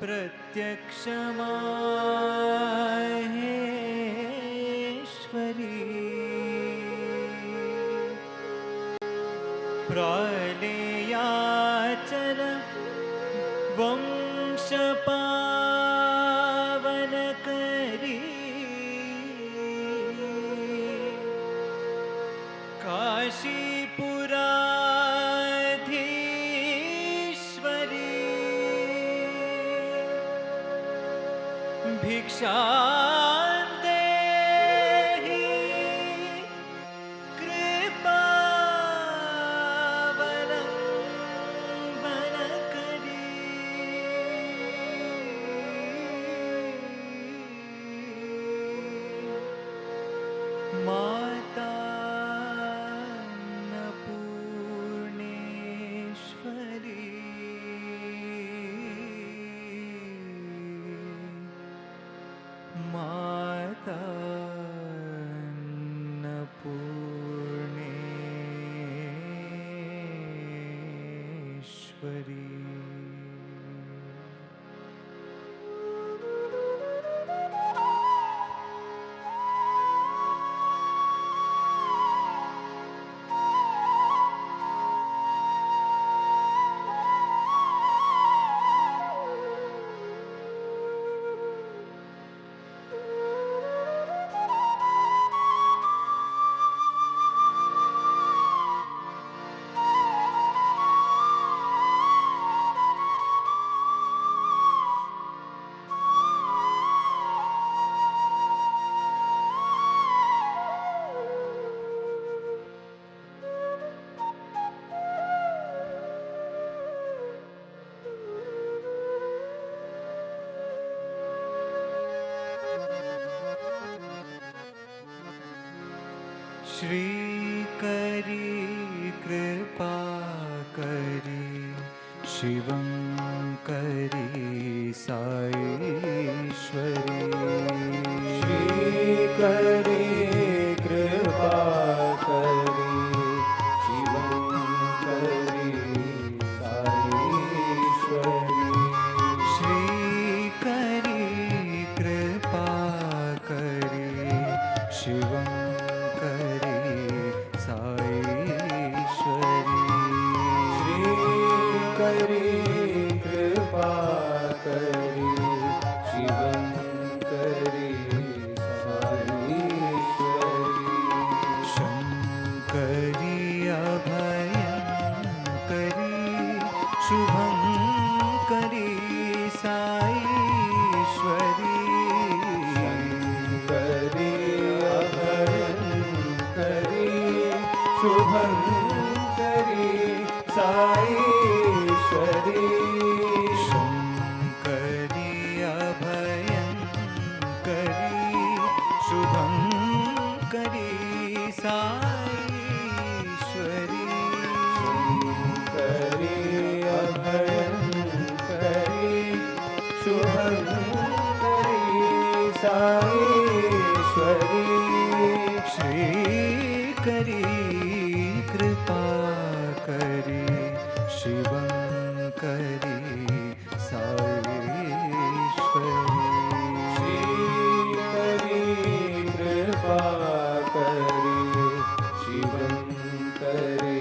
प्रत्यक्ष माहेश्वरी प्रलयाचल वंश पावनकरी काशीपुराधीश्वरी भिक्षा श्रीकरी कृपा करी शिवंकरी साईश्वरी श्रीकरी कृपा करी शिवंकरी साईश्वरी श्रीकरी कृपा करी शिवंकरी साईश्वरी श्रीकरी कृपा करी शिवंकरी साईश्वरी शंकरी अभयंकरी शुभंकरी साईश्वरी शंकरी अभयंकरी शुभंकरी साईश्वरी शंकरी अभयंकरी शुभंकरी साईश्वरी शंकरी अभयंकरी शुभंकरी साईश्वरी श्रीकरी कृपा करी शिवंकरी साईश्वरी श्रीकरी कृपा करी शिवंकरी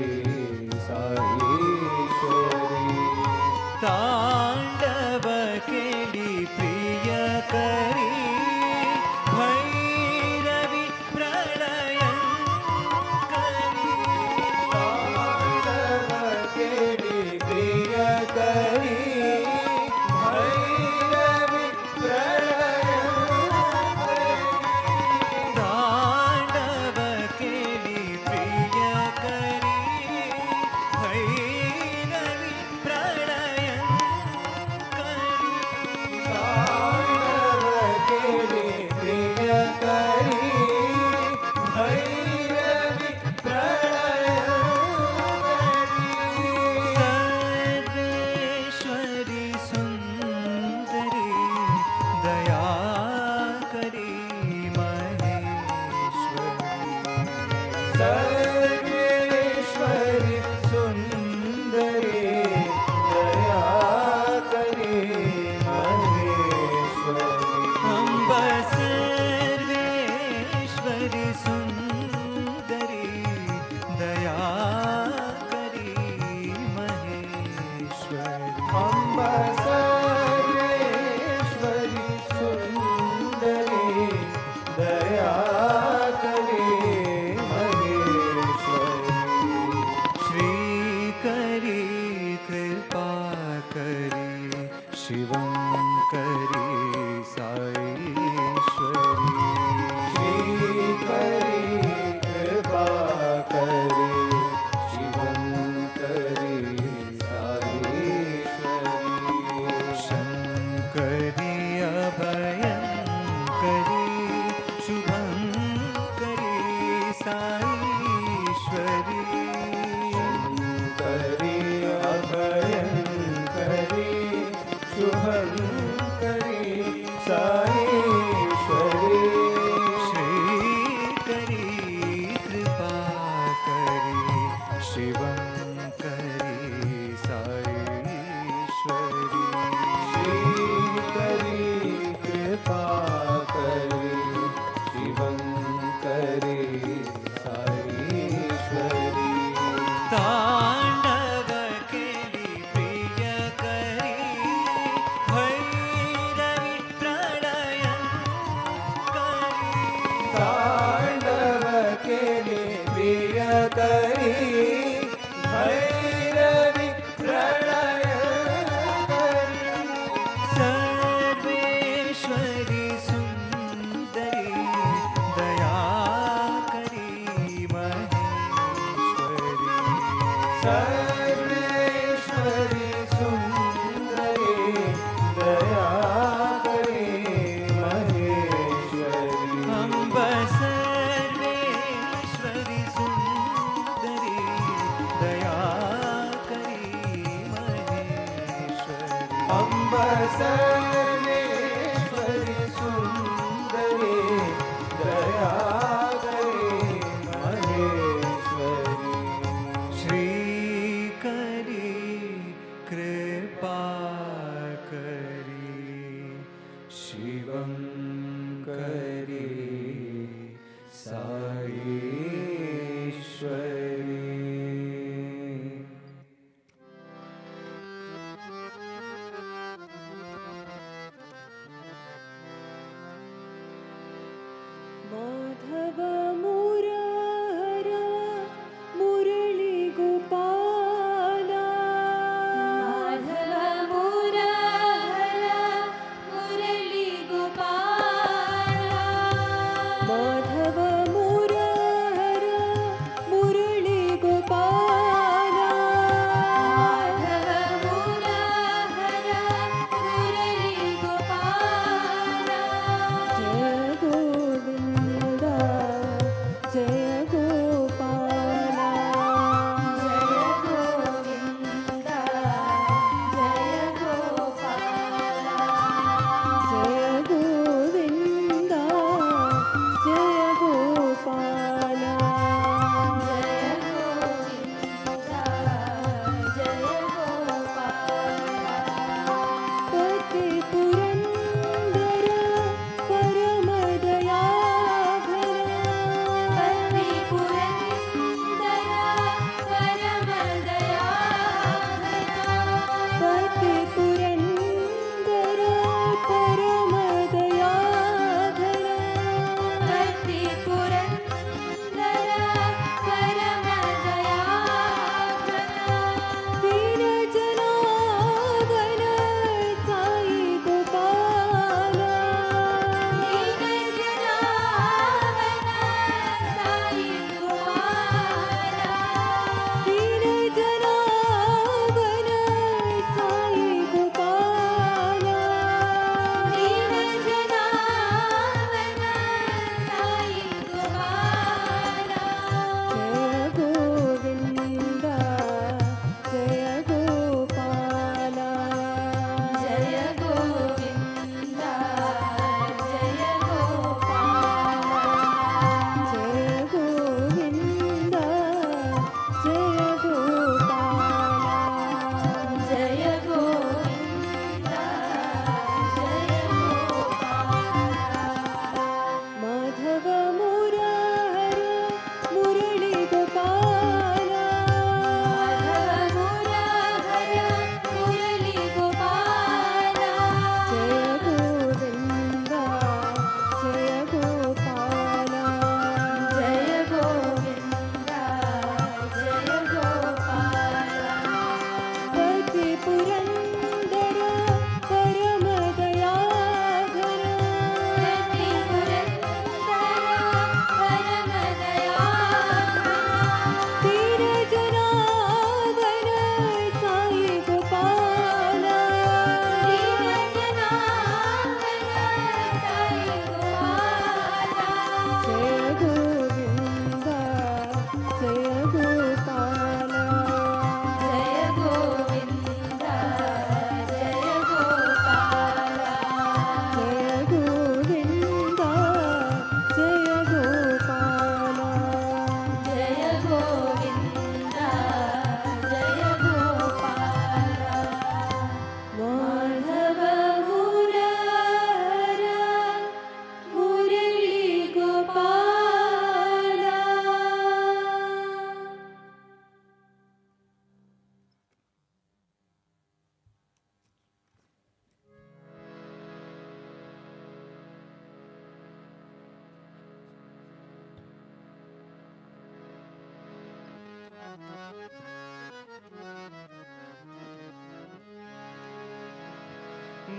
साईश्वरी तांडव केली प्रिय करी भैरवी प्रलयंकरी तांडव केली प्रिय करी भैरवी प्रलयंकरी तांडव केली प्रिय करी करी भैरवी प्रलय करी सर्वेश्वरी सुंदरी दया करी महेश्वरी सर्वेश्वरी सुंदरी दया करी महेश्वरी अम्ब सर्वेश्वरी सुंदरी दया करी महेश्वरी अम्ब सर्वेश्वरी सुंदरी दया करी महेश्वरी श्री करी कृपा करी शिवं करी साईश्वरी माधव मुरार मुरली गोपाला माधव मुरार मुरली गोपाला माधव मुरार मुरली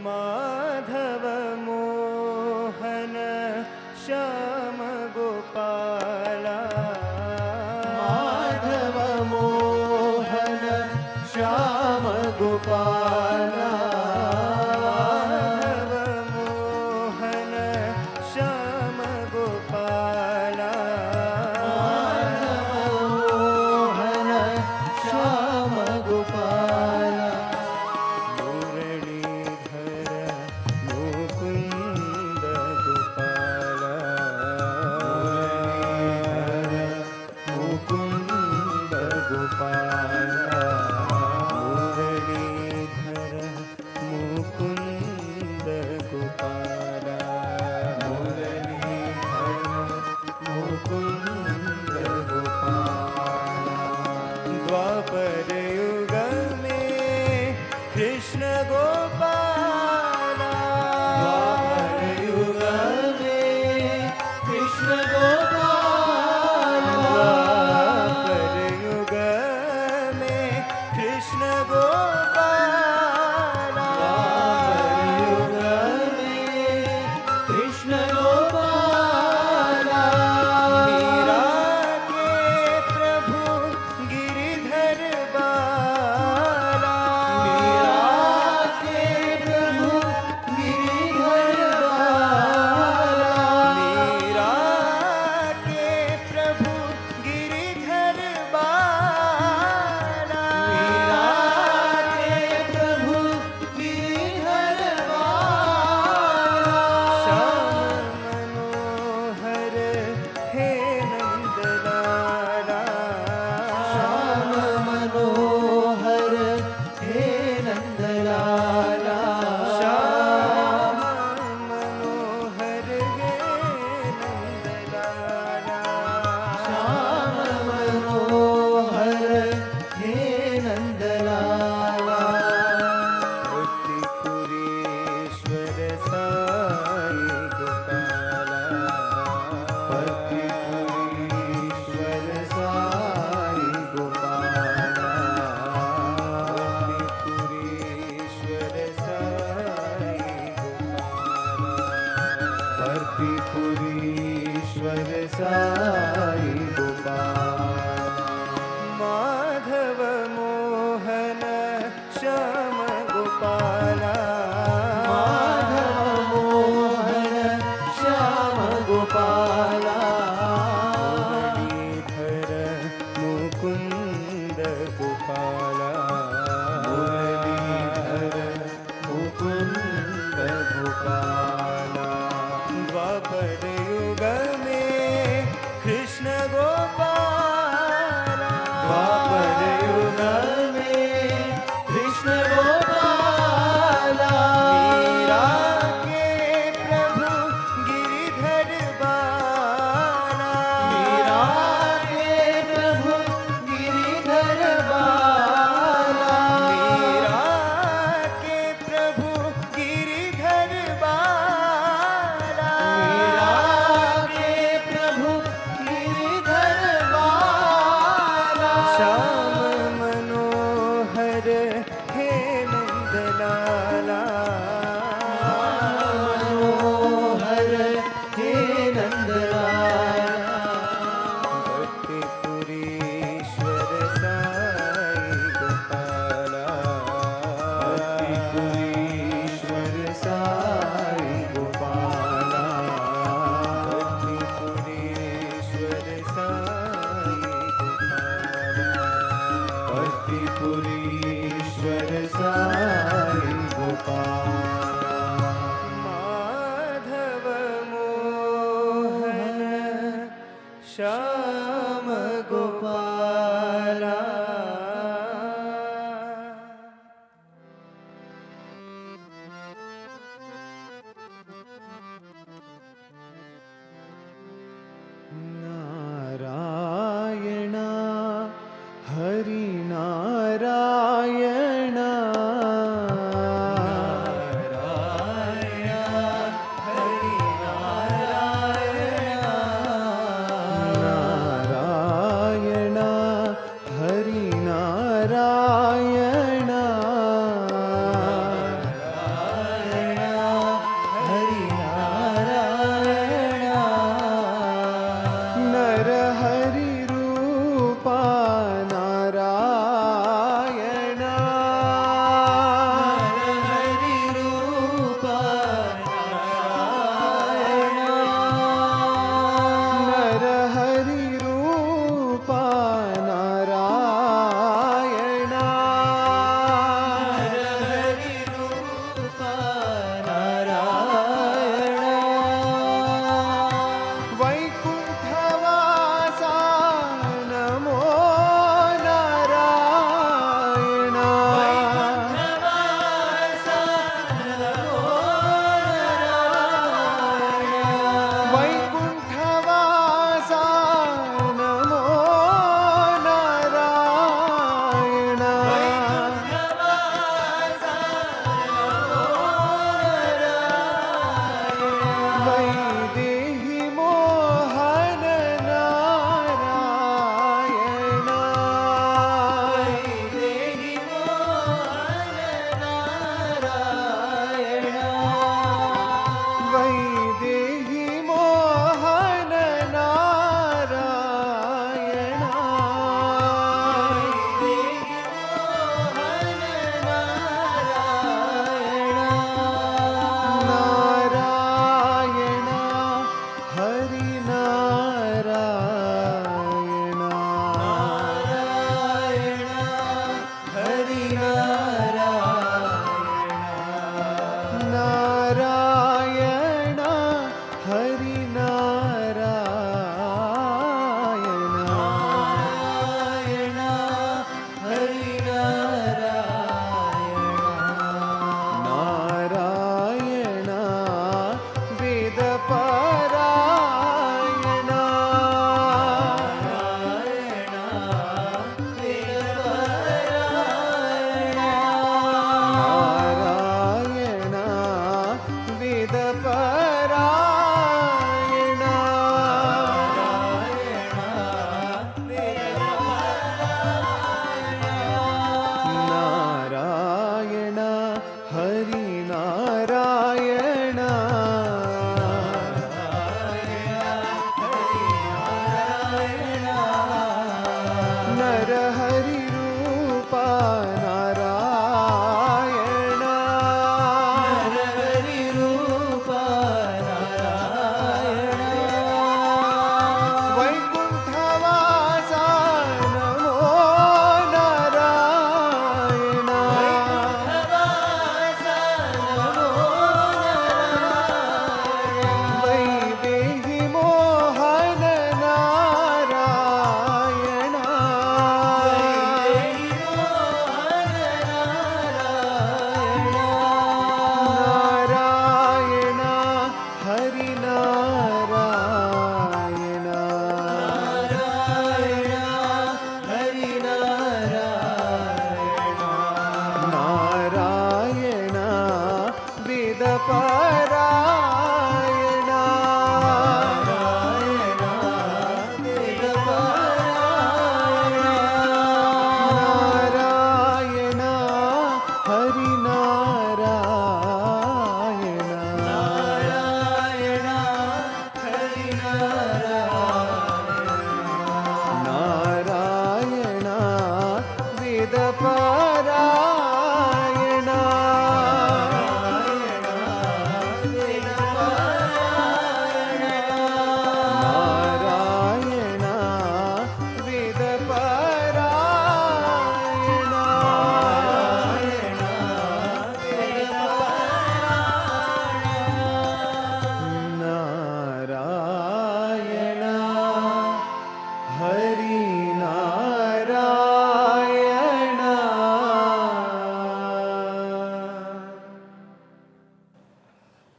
माधव मोहन श्याम गोपाला माधव मोहन श्याम गोपाला माधव मोहन श्याम गोपाला मोहन श्याम गोपाला मुरलीधर मुकुंद गोपाला मुकुंद गोपाला मुरलीधर मुकुंद गोपाला मुकुंद गोपाला द्वापर युग में कृष्ण गोपाला द्वापर युग में कृष्ण गोपाला द्वापर युग में कृष्ण गोपाला युग में कृष्ण गोपाला मीरा के प्रभु गिरिधर बाला मीरा के प्रभु गिरिधर बाला मीरा के प्रभु गिरिधर बाला मीरा के प्रभु गिरिधर बाला श्याम मनोहर हे नंदलाला श्याम मनोहर हे नंदलाला श्याम मनोहर हे नंदलाला श्याम मनोहर हे नंदलाला भक्तिपुरीश्वर साई गोपाला भक्तिपुरीश्वर साई गोपाला भक्तिपुरीश्वर साई गोपाला भक्तिपुरीश्वर साई गोपाला माधव मोहन श्याम गोपाला माधव मोहन श्याम गोपाला मुरलीधर मुकुंद गोपाला मुरलीधर मुकुंद गोपाला द्वापर युग में कृष्ण गोपाला द्वापर युग में कृष्ण गोपाला मीरा के प्रभु गिरिधर बाला मीरा के प्रभु गिरिधर बाला मीरा के प्रभु गिरिधर बाला मीरा के प्रभु गिरिधर बाला श्याम मनोहर हे नंदलाला मनोहर हे Nandlala भक्तिपुरीश्वर Sai Gopala भक्तिपुरीश्वर Sai Gopala भक्तिपुरीश्वर Sai Gopala भक्तिपुरीश्वर Sai Gopala Madhav Mohan Shyam Gopala Narayan Hari Narayan Narayan Hari Narayan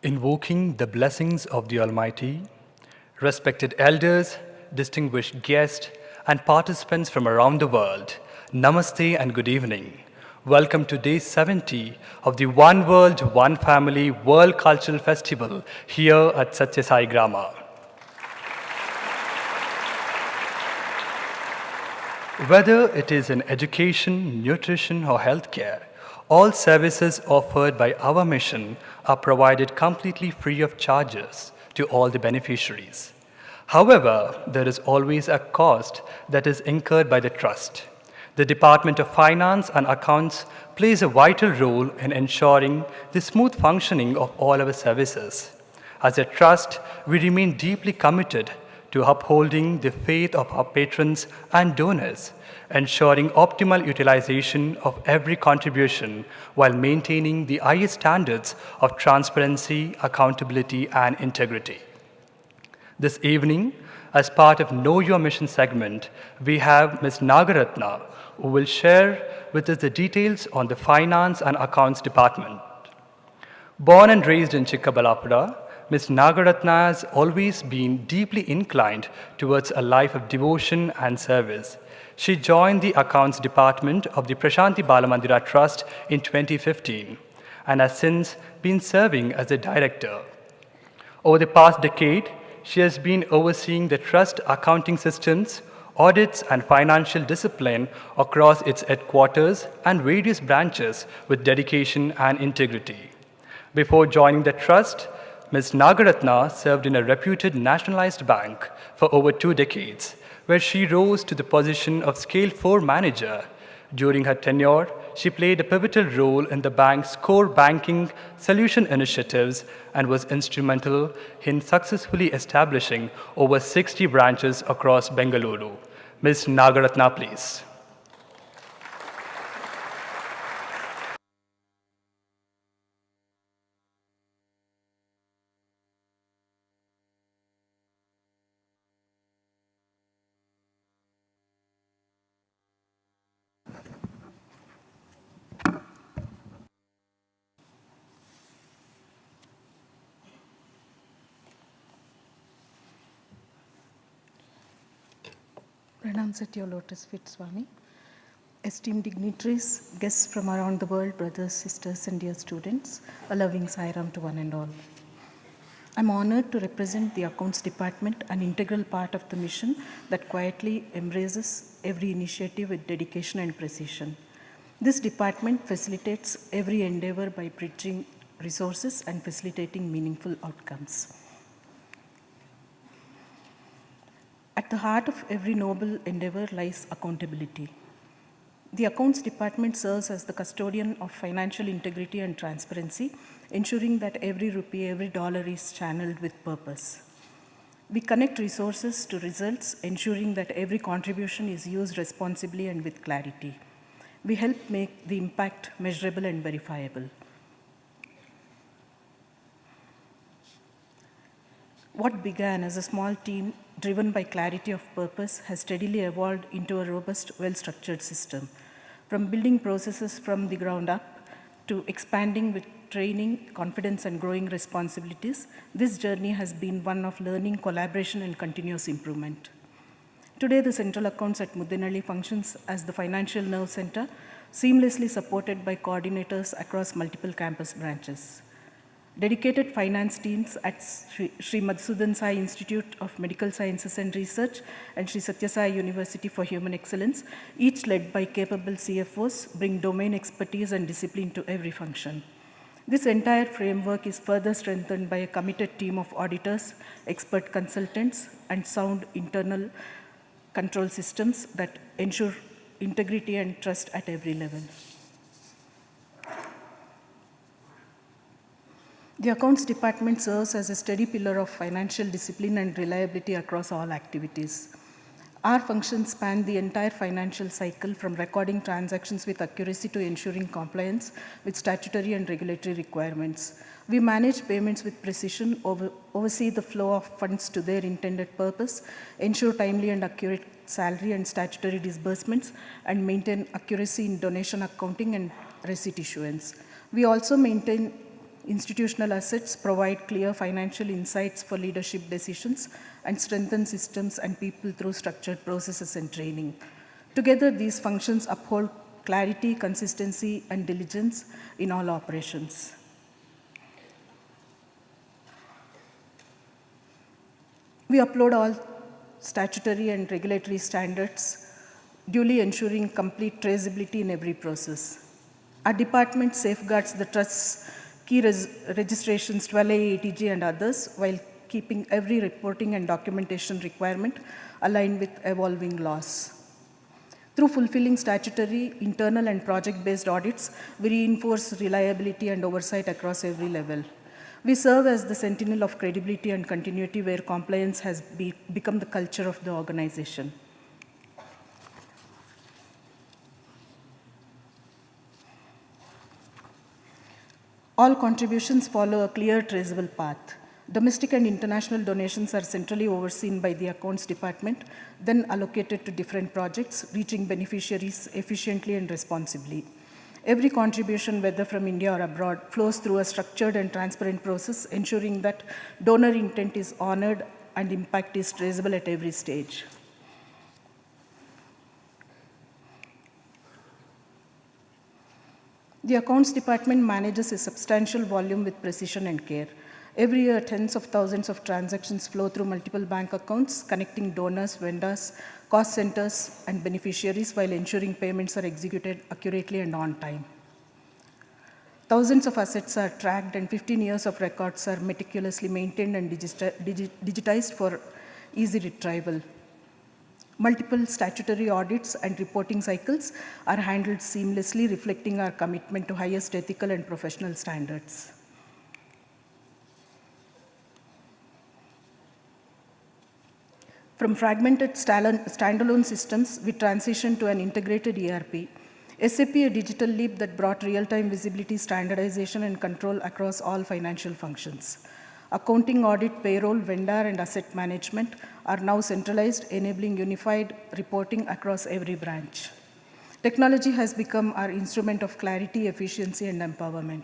Invoking the blessings of the Almighty, respected elders, distinguished guests, and participants from around the world, Namaste and good evening. Welcome to day 70 of the One World, One Family World Cultural Festival here at Sathya Grama. Whether it is in education, nutrition, or healthcare, all services offered by our mission are provided completely free of charges to all the beneficiaries. However, there is always a cost that is incurred by the trust. The Department of Finance and Accounts plays a vital role in ensuring the smooth functioning of all our services. As a trust, we remain deeply committed to upholding the faith of our patrons and donors, ensuring optimal utilization of every contribution while maintaining the highest standards of transparency, accountability, and integrity. This evening, as part of Know Your Mission segment, we have Ms. Nagaratna, who will share with us the details on the Finance and Accounts Department. Born and raised in Chikkaballapura, Ms. Nagaratna has always been deeply inclined towards a life of devotion and service. She joined the Accounts Department of the Prashanti Balamandira Trust in 2015 and has since been serving as a director. Over the past decade, she has been overseeing the trust accounting systems, audits, and financial discipline across its headquarters and various branches with dedication and integrity. Before joining the trust, Ms. Nagaratna served in a reputed nationalized bank for over 2 decades, where she rose to the position of Scale 4 manager. During her tenure, she played a pivotal role in the bank's core banking solution initiatives and was instrumental in successfully establishing over 60 branches across Bengaluru. Ms. Nagaratna, please. Pranams at your lotus feet, Swami. Esteemed dignitaries, guests from around the world, brothers, sisters, and dear students, a loving Sairam to one and all. I'm honored to represent the Accounts Department, an integral part of the mission that quietly embraces every initiative with dedication and precision. This department facilitates every endeavor by bridging resources and facilitating meaningful outcomes. At the heart of every noble endeavor lies accountability. The Accounts Department serves as the custodian of financial integrity and transparency, ensuring that every rupee, every dollar is channeled with purpose. We connect resources to results, ensuring that every contribution is used responsibly and with clarity. We help make the impact measurable and verifiable. What began as a small team driven by clarity of purpose has steadily evolved into a robust, well-structured system. From building processes from the ground up to expanding with training, confidence, and growing responsibilities, this journey has been one of learning, collaboration, and continuous improvement. Today, the Central Accounts at Muddenahalli functions as the financial nerve center, seamlessly supported by coordinators across multiple campus branches. Dedicated finance teams at Sri Madhusudan Institute of Medical Sciences and Research and Sri Sathya University for Human Excellence, each led by capable CFOs, bring domain expertise and discipline to every function. This entire framework is further strengthened by a committed team of auditors, expert consultants, and sound internal control systems that ensure integrity and trust at every level. The Accounts Department serves as a steady pillar of financial discipline and reliability across all activities. Our functions span the entire financial cycle, from recording transactions with accuracy to ensuring compliance with statutory and regulatory requirements. We manage payments with precision, oversee the flow of funds to their intended purpose, ensure timely and accurate salary and statutory disbursements, and maintain accuracy in donation accounting and receipt issuance. We also maintain institutional assets, provide clear financial insights for leadership decisions, and strengthen systems and people through structured processes and training. Together, these functions uphold clarity, consistency, and diligence in all operations. We upload all statutory and regulatory standards, duly ensuring complete traceability in every process. Our department safeguards the trust's key registrations 12A, 80G, and others while keeping every reporting and documentation requirement aligned with evolving laws. Through fulfilling statutory, internal, and project-based audits, we reinforce reliability and oversight across every level. We serve as the sentinel of credibility and continuity where compliance has become the culture of the organization. All contributions follow a clear traceable path. Domestic and international donations are centrally overseen by the accounts department, then allocated to different projects, reaching beneficiaries efficiently and responsibly. Every contribution, whether from India or abroad, flows through a structured and transparent process, ensuring that donor intent is honored and impact is traceable at every stage. The accounts department manages a substantial volume with precision and care. Every year, tens of thousands of transactions flow through multiple bank accounts, connecting donors, vendors, cost centers, and beneficiaries while ensuring payments are executed accurately and on time. Thousands of assets are tracked and 15 years of records are meticulously maintained and digitized for easy retrieval. Multiple statutory audits and reporting cycles are handled seamlessly, reflecting our commitment to highest ethical and professional standards. From fragmented standalone systems, we transitioned to an integrated ERP. SAP, a digital leap that brought real-time visibility, standardization, and control across all financial functions. Accounting, audit, payroll, vendor, and asset management are now centralized, enabling unified reporting across every branch. Technology has become our instrument of clarity, efficiency, and empowerment.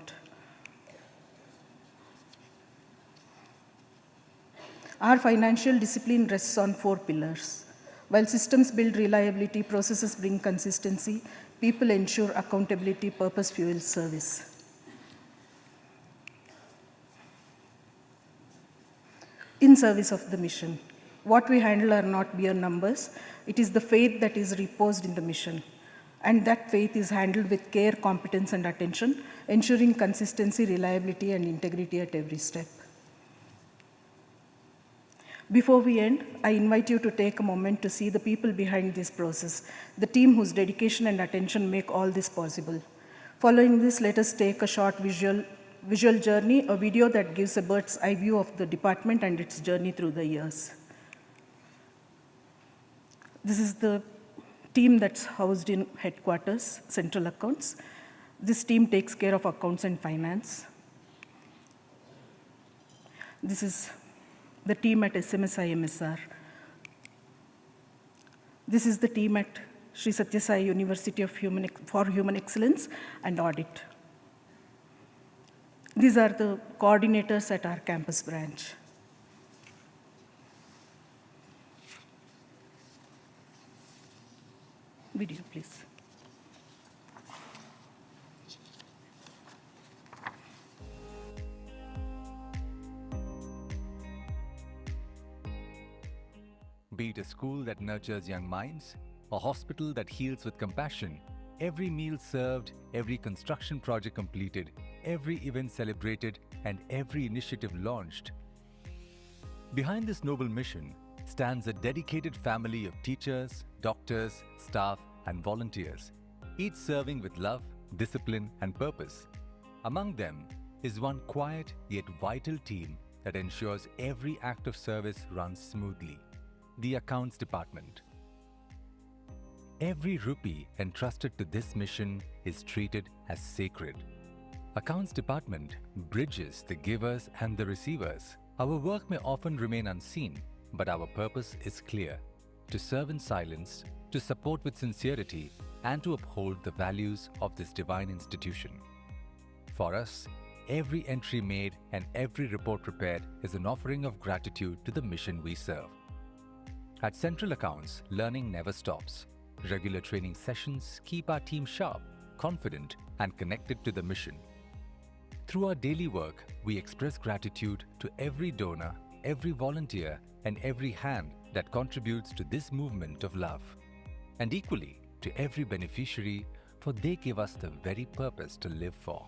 Our financial discipline rests on 4 pillars. While systems build reliability, processes bring consistency, people ensure accountability, purpose fuels service. In service of the mission, what we handle are not mere numbers. It is the faith that is reposed in the mission. And that faith is handled with care, competence, and attention, ensuring consistency, reliability, and integrity at every step. Before we end, I invite you to take a moment to see the people behind this process, the team whose dedication and attention make all this possible. Following this, let us take a short visual journey, a video that gives a bird's eye view of the department and its journey through the years. This is the team that's housed in headquarters, central accounts. This team takes care of accounts and finance. This is the team at SMSIMSR. This is the team at Sri Sathya Sai University for Human Excellence and Audit. These are the coordinators at our campus branch. Video, please. Be it a school that nurtures young minds, a hospital that heals with compassion, every meal served, every construction project completed, every event celebrated, and every initiative launched. Behind this noble mission stands a dedicated family of teachers, doctors, staff, and volunteers, each serving with love, discipline, and purpose. Among them is one quiet yet vital team that ensures every act of service runs smoothly: the Accounts Department. Every rupee entrusted to this mission is treated as sacred. Accounts Department bridges the givers and the receivers. Our work may often remain unseen, but our purpose is clear: to serve in silence, to support with sincerity, and to uphold the values of this divine institution. For us, every entry made and every report prepared is an offering of gratitude to the mission we serve. At Central Accounts, learning never stops. Regular training sessions keep our team sharp, confident, and connected to the mission. Through our daily work, we express gratitude to every donor, every volunteer, and every hand that contributes to this movement of love. And equally to every beneficiary, for they give us the very purpose to live for.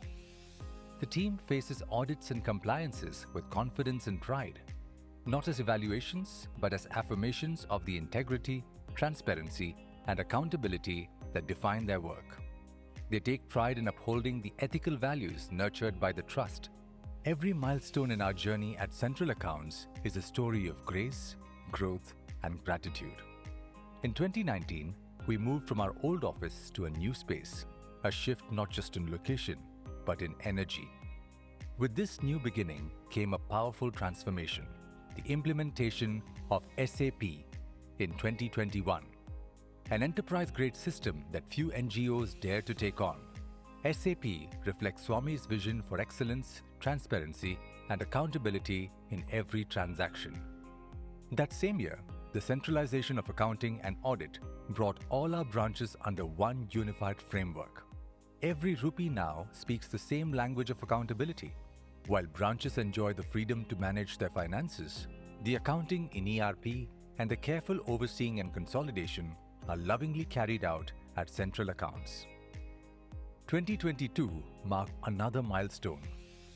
The team faces audits and compliances with confidence and pride, not as evaluations, but as affirmations of the integrity, transparency, and accountability that define their work. They take pride in upholding the ethical values nurtured by the trust. Every milestone in our journey at Central Accounts is a story of grace, growth, and gratitude. In 2019, we moved from our old office to a new space, a shift not just in location, but in energy. With this new beginning came a powerful transformation, the implementation of SAP in 2021, an enterprise-grade system that few NGOs dare to take on. SAP reflects Swami's vision for excellence, transparency, and accountability in every transaction. That same year, the centralization of accounting and audit brought all our branches under one unified framework. Every rupee now speaks the same language of accountability. While branches enjoy the freedom to manage their finances, the accounting in ERP and the careful overseeing and consolidation are lovingly carried out at Central Accounts. 2022 marked another milestone,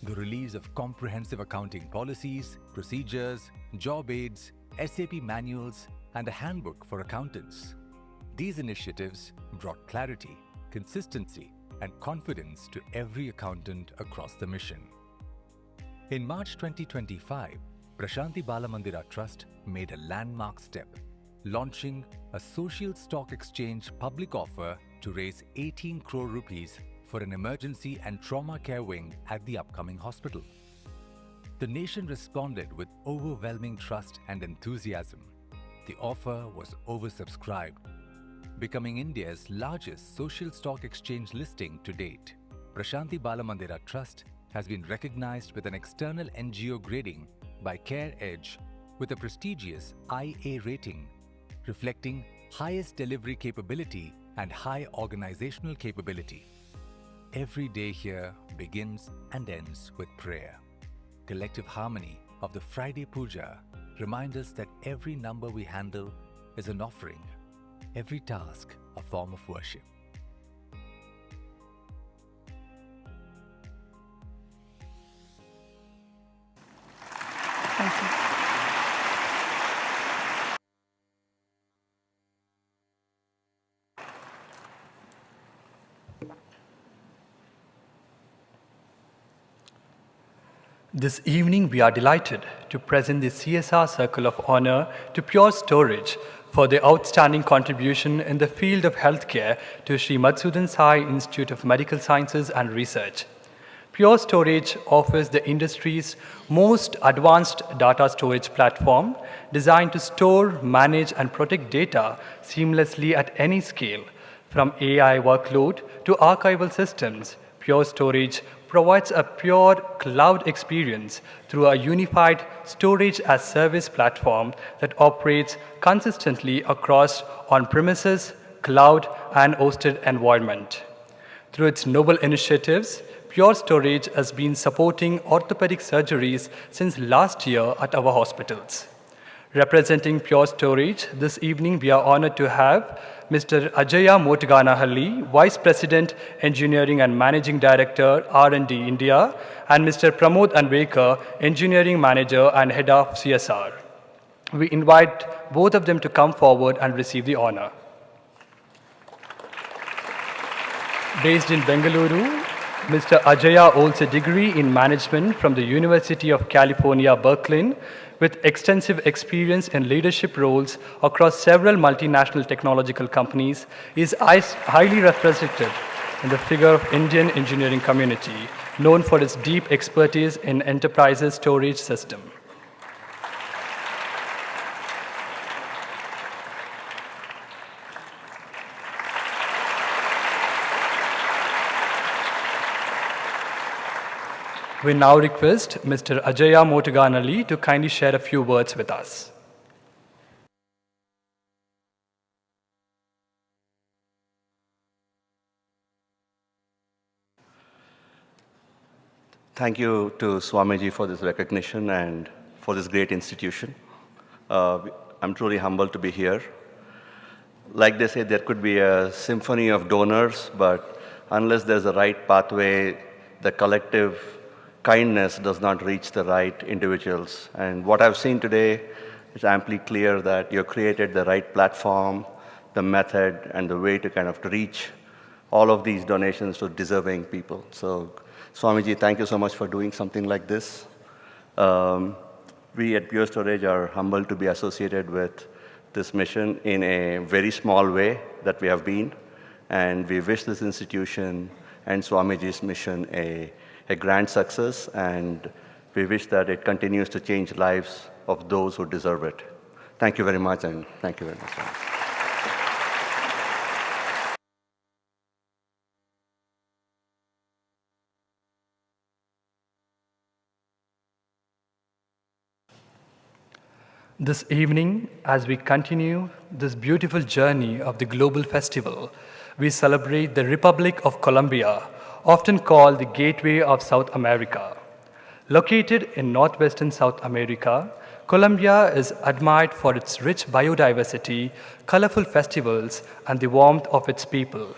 the release of comprehensive accounting policies, procedures, job aids, SAP manuals, and a handbook for accountants. These initiatives brought clarity, consistency, and confidence to every accountant across the mission. In March 2025, Prashanthi Balamandira Trust made a landmark step, launching a social stock exchange public offer to raise 18 crore rupees for an emergency and trauma care wing at the upcoming hospital. The nation responded with overwhelming trust and enthusiasm. The offer was oversubscribed, becoming India's largest social stock exchange listing to date. Prashanthi Balamandira Trust has been recognized with an external NGO grading by CareEdge with a prestigious IA rating, reflecting highest delivery capability and high organizational capability. Every day here begins and ends with prayer. Collective harmony of the Friday Puja reminds us that every number we handle is an offering, every task a form of worship. Thank you. This evening, we are delighted to present the CSR Circle of Honor to Pure Storage for their outstanding contribution in the field of healthcare to Sri Madhusudan Sai Institute of Medical Sciences and Research. Pure Storage offers the industry's most advanced data storage platform designed to store, manage, and protect data seamlessly at any scale. From AI workload to archival systems, Pure Storage provides a pure cloud experience through a unified storage-as-service platform that operates consistently across on-premises, cloud, and hosted environment. Through its noble initiatives, Pure Storage has been supporting orthopedic surgeries since last year at our hospitals. Representing Pure Storage, this evening we are honored to have Mr. Ajaya Muddenahalli, Vice President, Engineering and Managing Director, R&D India, and Mr. Pramod Anvekar, Engineering Manager and Head of CSR. We invite both of them to come forward and receive the honor. Based in Bengaluru, Mr. Ajaya holds a degree in management from the University of California, Berkeley, with extensive experience in leadership roles across several multinational technological companies. He is highly represented in the figure of Indian engineering community, known for its deep expertise in enterprises storage system. We now request Mr. Ajaya Motaganali to kindly share a few words with us. Thank you to Swamiji for this recognition and for this great institution. I'm truly humbled to be here. Like they say, there could be a symphony of donors, but unless there's a right pathway, the collective kindness does not reach the right individuals. And what I've seen today is amply clear that you've created the right platform, the method, and the way to kind of reach all of these donations to deserving people. So, Swamiji, thank you so much for doing something like this. We at Pure Storage are humbled to be associated with this mission in a very small way that we have been. And we wish this institution and Swamiji's mission a grand success, and we wish that it continues to change lives of those who deserve it. Thank you very much, and thank you very much. This evening, as we continue this beautiful journey of the global festival, we celebrate the Republic of Colombia, often called the Gateway of South America. Located in northwestern South America, Colombia is admired for its rich biodiversity, colorful festivals, and the warmth of its people.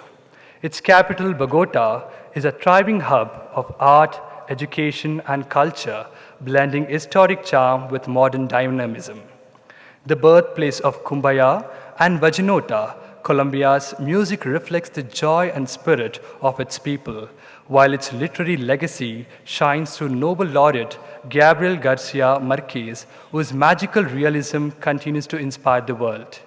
Its capital, Bogota, is a thriving hub of art, education, and culture, blending historic charm with modern dynamism. The birthplace of Kumbaya and Vallenota, Colombia's music reflects the joy and spirit of its people, while its literary legacy shines through Nobel laureate Gabriel Garcia Marquez, whose magical realism continues to inspire the world.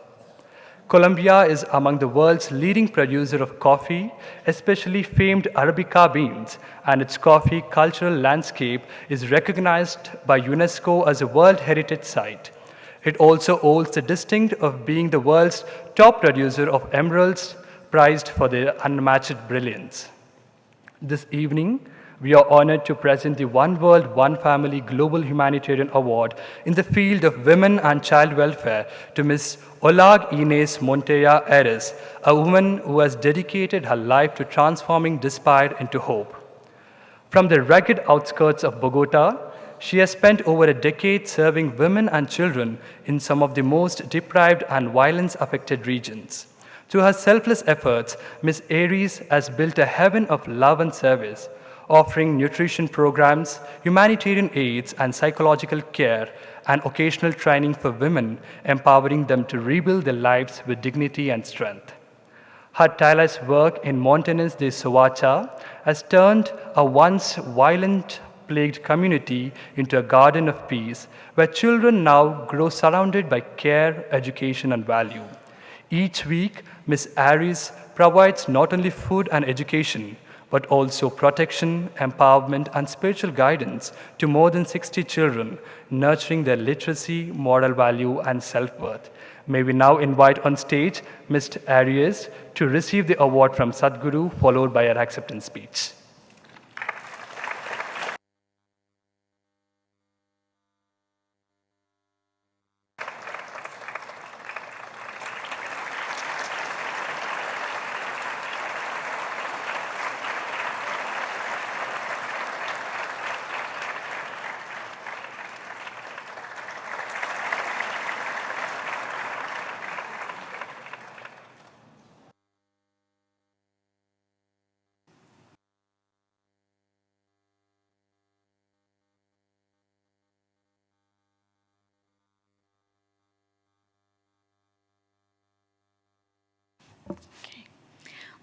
Colombia is among the world's leading producer of coffee, especially famed Arabica beans, and its coffee cultural landscape is recognized by UNESCO as a World Heritage Site. It also holds the distinction of being the world's top producer of emeralds, prized for their unmatched brilliance. This evening, we are honored to present the One World, One Family Global Humanitarian Award in the field of women and child welfare to Ms. Olag Inés Montoya Ares, a woman who has dedicated her life to transforming despair into hope. From the rugged outskirts of Bogota, she has spent over a decade serving women and children in some of the most deprived and violence-affected regions. Through her selfless efforts, Ms. Ares has built a heaven of love and service, offering nutrition programs, humanitarian aids, and psychological care, and occasional training for women, empowering them to rebuild their lives with dignity and strength. Her tireless work in Montañas de Soacha has turned a once violent-plagued community into a garden of peace, where children now grow surrounded by care, education, and value. Each week, Ms. Ares provides not only food and education, but also protection, empowerment, and spiritual guidance to more than 60 children, nurturing their literacy, moral value, and self-worth. May we now invite on stage Ms. Ares to receive the award from Sadhguru, followed by her acceptance speech.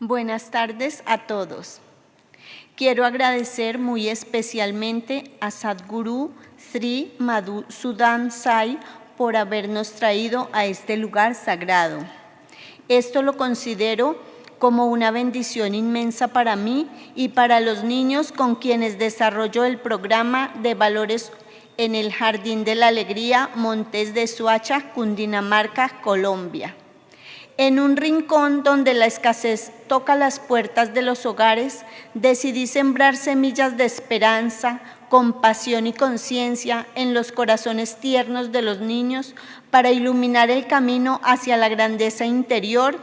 Buenas tardes a todos. Quiero agradecer muy especialmente a Sadhguru Sri Madhusudan Sai por habernos traído a este lugar sagrado. Esto lo considero como una bendición inmensa para mí y para los niños con quienes desarrollo el programa de valores en el Jardín de la Alegría, Montes de Soacha, Cundinamarca, Colombia. En un rincón donde la escasez toca las puertas de los hogares, decidí sembrar semillas de esperanza, compasión y conciencia en los corazones tiernos de los niños para iluminar el camino hacia la grandeza interior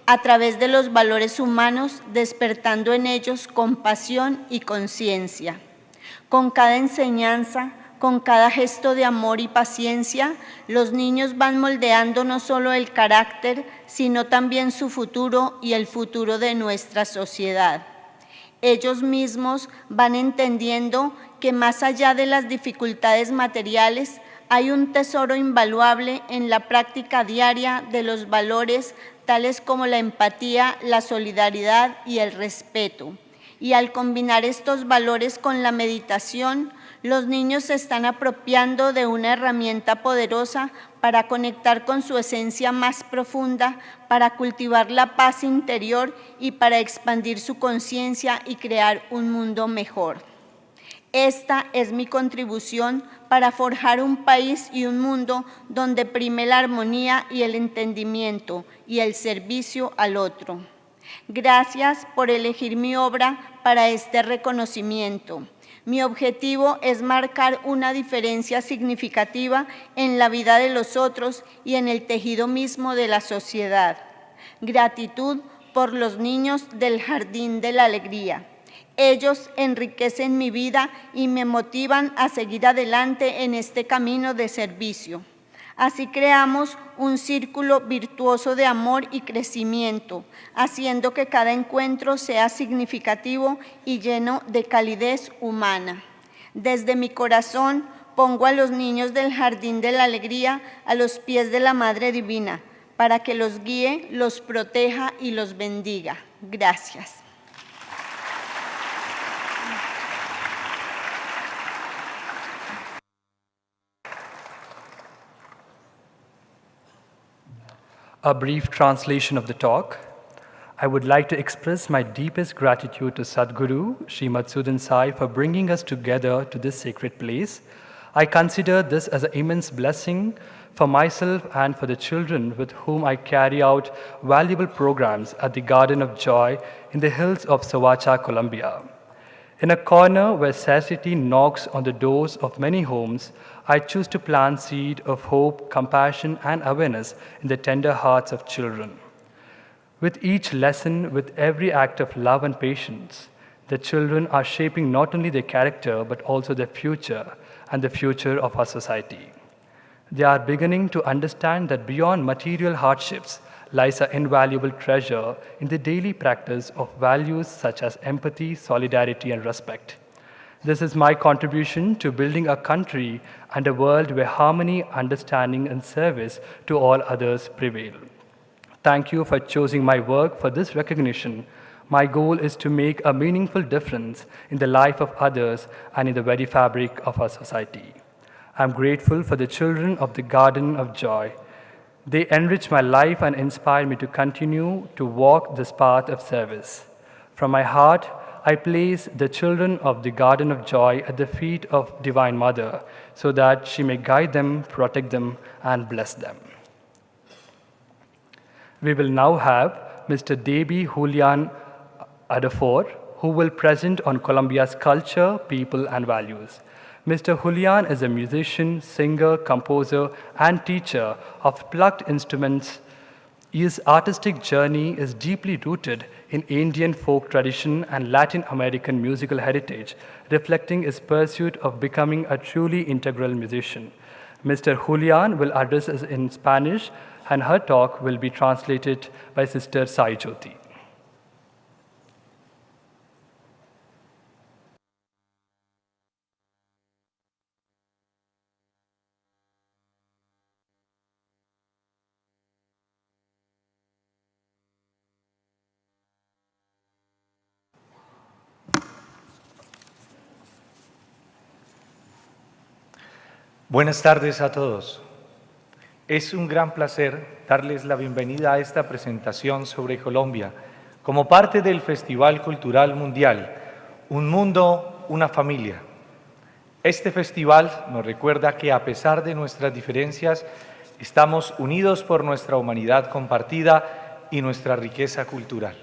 a través de los valores humanos, despertando en ellos compasión y conciencia. Con cada enseñanza, con cada gesto de amor y paciencia, los niños van moldeando no solo el carácter, sino también su futuro y el futuro de nuestra sociedad. Ellos mismos van entendiendo que más allá de las dificultades materiales, hay un tesoro invaluable en la práctica diaria de los valores tales como la empatía, la solidaridad y el respeto. Y al combinar estos valores con la meditación, los niños se están apropiando de una herramienta poderosa para conectar con su esencia más profunda, para cultivar la paz interior y para expandir su conciencia y crear un mundo mejor. Esta es mi contribución para forjar un país y un mundo donde prime la armonía y el entendimiento y el servicio al otro. Gracias por elegir mi obra para este reconocimiento. Mi objetivo es marcar una diferencia significativa en la vida de los otros y en el tejido mismo de la sociedad. Gratitud por los niños del Jardín de la Alegría. Ellos enriquecen mi vida y me motivan a seguir adelante en este camino de servicio. Así creamos un círculo virtuoso de amor y crecimiento, haciendo que cada encuentro sea significativo y lleno de calidez humana. Desde mi corazón pongo a los niños del Jardín de la Alegría a los pies de la Madre Divina, para que los guíe, los proteja y los bendiga. Gracias. A brief translation of the talk. I would like to express my deepest gratitude to Sadhguru, Sri Madhusudan Sai, for bringing us together to this sacred place. I consider this as an immense blessing for myself and for the children with whom I carry out valuable programs at the Garden of Joy in the hills of Sovacha, Colombia. In a corner where scarcity knocks on the doors of many homes, I choose to plant seed of hope, compassion, and awareness in the tender hearts of children. With each lesson, with every act of love and patience, the children are shaping not only their character, but also their future and the future of our society. They are beginning to understand that beyond material hardships lies an invaluable treasure in the daily practice of values such as empathy, solidarity, and respect. This is my contribution to building a country and a world where harmony, understanding, and service to all others prevail. Thank you for choosing my work for this recognition. My goal is to make a meaningful difference in the life of others and in the very fabric of our society. I'm grateful for the children of the Garden of Joy. They enrich my life and inspire me to continue to walk this path of service. From my heart, I place the children of the Garden of Joy at the feet of Divine Mother so that she may guide them, protect them, and bless them. We will now have Mr. Debi Julian Adafor, who will present on Colombia's culture, people, and values. Mr. Julian is a musician, singer, composer, and teacher of plucked instruments. His artistic journey is deeply rooted in Indian folk tradition and Latin American musical heritage, reflecting his pursuit of becoming a truly integral musician. Mr. Julian will address us in Spanish, and her talk will be translated by Sister Sai Jyoti. Buenas tardes a todos. Es un gran placer darles la bienvenida a esta presentación sobre Colombia como parte del Festival Cultural Mundial, Un Mundo, una Familia. Este festival nos recuerda que a pesar de nuestras diferencias, Estamos unidos por nuestra humanidad compartida y nuestra riqueza cultural.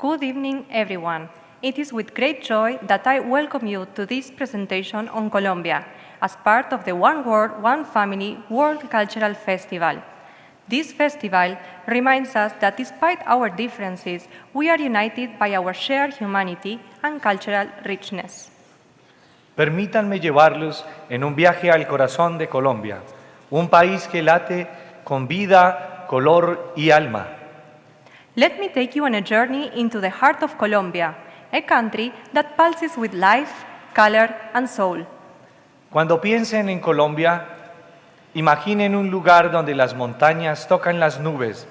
Good evening, everyone. It is with great joy that I welcome you to this presentation on Colombia as part of the One World, One Family World Cultural Festival. This festival reminds us that despite our differences, we are united by our shared humanity and cultural richness. Permítanme llevarlos en un viaje al corazón de Colombia, un país que late con vida, color y alma. Let me take you on a journey into the heart of Colombia, a country that pulses with life, color, and soul. Cuando piensen en Colombia, imaginen un lugar donde las montañas tocan las nubes,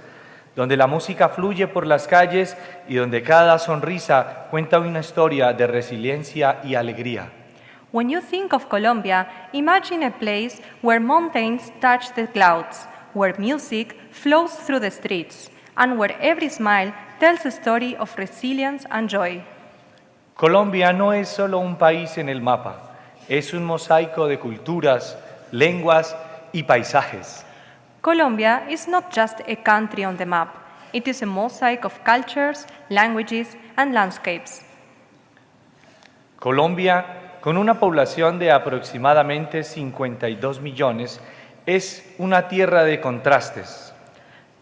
donde la música fluye por las calles y donde cada sonrisa cuenta una historia de resiliencia y alegría. When you think of Colombia, imagine a place where mountains touch the clouds, where music flows through the streets, and where every smile tells a story of resilience and joy. Colombia no es solo un país en el mapa, es un mosaico de culturas, lenguas y paisajes. Colombia is not just a country on the map. It is a mosaic of cultures, languages, and landscapes. Colombia, con una población de aproximadamente 52 millones, es una tierra de contrastes.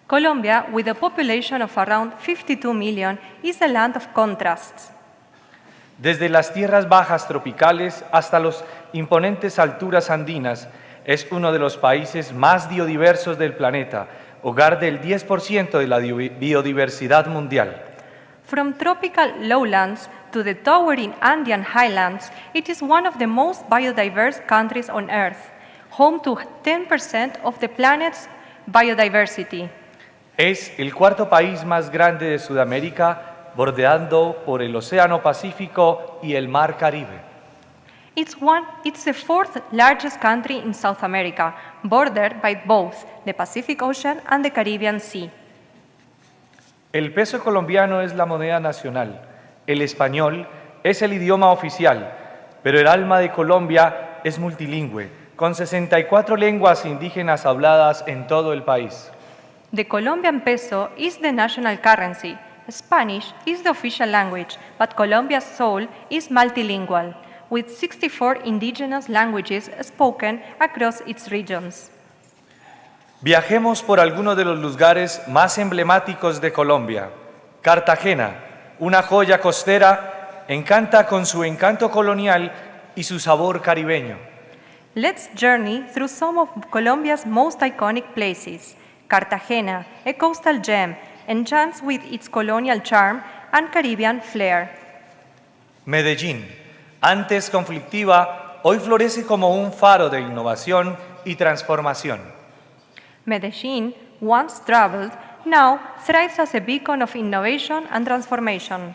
Colombia, with a population of around 52 million, is a land of contrasts. Desde las tierras bajas tropicales hasta las imponentes alturas andinas, es uno de los países más biodiversos del planeta, hogar del 10% de la biodiversidad mundial. From tropical lowlands to the towering Andean highlands, it is one of the most biodiverse countries on Earth, home to 10% of the planet's biodiversity. Es el cuarto país más grande de Sudamérica, bordeando por el Océano Pacífico y el Mar Caribe. It's the fourth largest country in South America, bordered by both the Pacific Ocean and the Caribbean Sea. El peso colombiano es la moneda nacional, el español es el idioma oficial, pero el alma de Colombia es multilingüe, con 64 lenguas indígenas habladas en todo el país. The Colombian peso is the national currency. Spanish is the official language, but Colombia's soul is multilingual, with 64 indigenous languages spoken across its regions. Viajemos por algunos de los lugares más emblemáticos de Colombia. Cartagena, una joya costera, encanta con su encanto colonial y su sabor caribeño. Let's journey through some of Colombia's most iconic places. Cartagena, a coastal gem, enchants with its colonial charm and Caribbean flair. Medellín, antes conflictiva, hoy florece como un faro de innovación y transformación. Medellín, once troubled, now thrives as a beacon of innovation and transformation.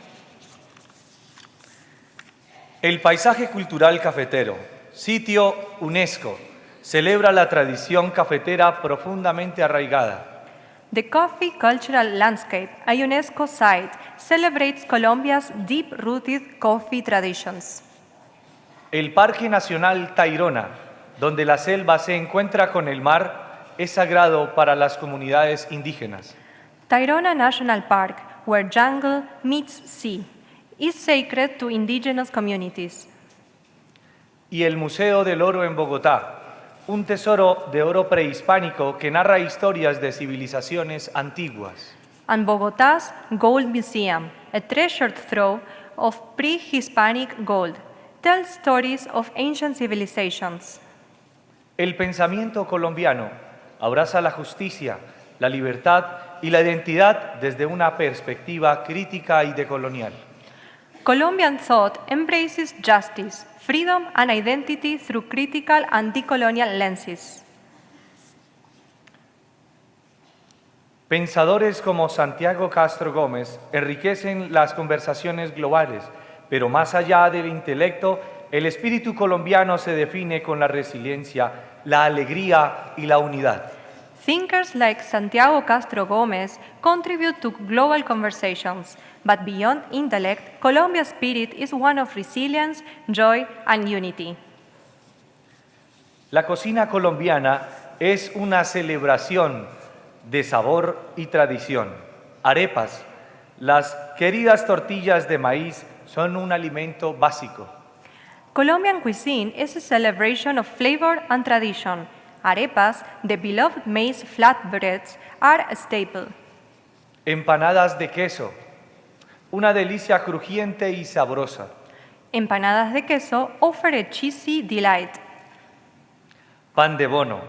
El paisaje cultural cafetero, sitio UNESCO, celebra la tradición cafetera profundamente arraigada. The Coffee Cultural Landscape, a UNESCO site, celebrates Colombia's deep-rooted coffee traditions. El Parque Nacional Tayrona, donde la selva se encuentra con el mar, es sagrado para las comunidades indígenas. Tayrona National Park, where jungle meets sea, is sacred to indigenous communities. Y el Museo del Oro en Bogotá, un tesoro de oro prehispánico que narra historias de civilizaciones antiguas. And Bogotá's Gold Museum, a treasured trove of pre-Hispanic gold, tells stories of ancient civilizations. El pensamiento colombiano abraza la justicia, la libertad y la identidad desde una perspectiva crítica y decolonial. Colombian thought embraces justice, freedom, and identity through critical and decolonial lenses. Pensadores como Santiago Castro Gómez enriquecen las conversaciones globales, pero más allá del intelecto, el espíritu colombiano se define con la resiliencia, la alegría y la unidad. Thinkers like Santiago Castro Gómez contribute to global conversations, but beyond intellect, Colombia's spirit is one of resilience, joy, and unity. La cocina colombiana es una celebración de sabor y tradición. Arepas, las queridas tortillas de maíz, son un alimento básico. Colombian cuisine is a celebration of flavor and tradition. Arepas, the beloved maize flatbreads, are a staple. Empanadas de queso, una delicia crujiente y sabrosa. Empanadas de queso offer a cheesy delight. Pan de bono,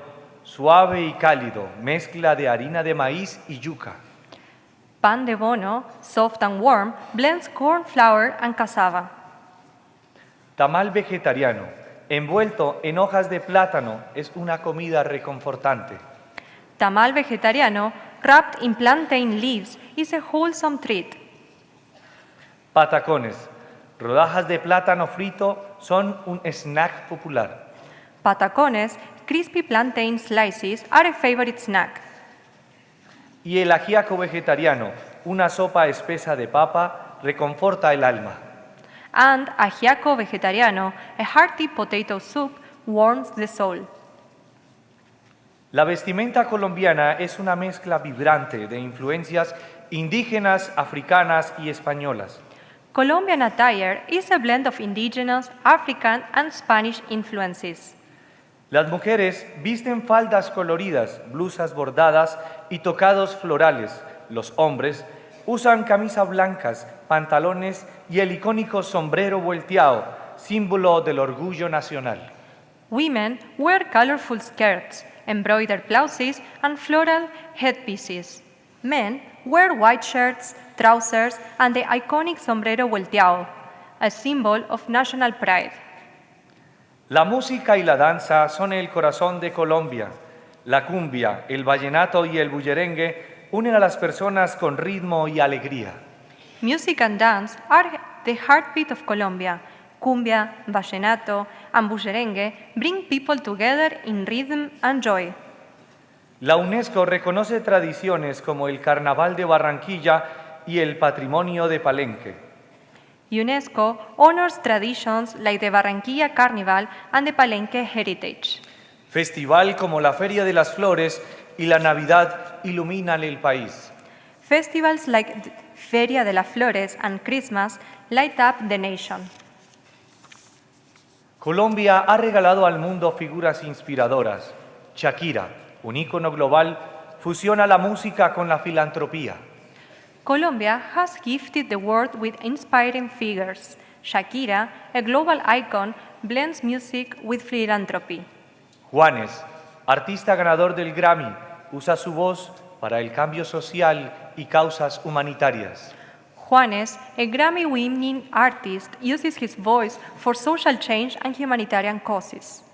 suave y cálido, mezcla de harina de maíz y yuca. Pan de bono, soft and warm, blends corn flour and cassava. Tamal vegetariano, envuelto en hojas de plátano, es una comida reconfortante. Tamal vegetariano, wrapped in plantain leaves, is a wholesome treat. Patacones, rodajas de plátano frito, son un snack popular. Patacones, crispy plantain slices, are a favorite snack. Y el ajiaco vegetariano, una sopa espesa de papa, reconforta el alma. And ajiaco vegetariano, a hearty potato soup, warms the soul. La vestimenta colombiana es una mezcla vibrante de influencias indígenas, africanas y españolas. Colombian attire is a blend of indigenous, African, and Spanish influences. Las mujeres visten faldas coloridas, blusas bordadas y tocados florales. Los hombres usan camisas blancas, pantalones y el icónico sombrero volteado, símbolo del orgullo nacional. Women wear colorful skirts, embroidered blouses, and floral headpieces. Men wear white shirts, trousers, and the iconic sombrero volteado, a symbol of national pride. La música y la danza son el corazón de Colombia. La cumbia, el vallenato y el bullerengue unen a las personas con ritmo y alegría. Music and dance are the heartbeat of Colombia. Cumbia, vallenato, and bullerengue bring people together in rhythm and joy. La UNESCO reconoce tradiciones como el Carnaval de Barranquilla y el Patrimonio de Palenque. UNESCO honors traditions like the Barranquilla Carnival and the Palenque heritage. Festival como la Feria de las Flores y la Navidad iluminan el país. Festivals like the Feria de las Flores and Christmas light up the nation. Colombia ha regalado al mundo figuras inspiradoras. Shakira, un ícono global, fusiona la música con la filantropía. Colombia has gifted the world with inspiring figures. Shakira, a global icon, blends music with philanthropy. Juanes, artista ganador del Grammy, usa su voz para el cambio social y causas humanitarias. Juanes, a Grammy-winning artist, uses his voice for social change and humanitarian causes.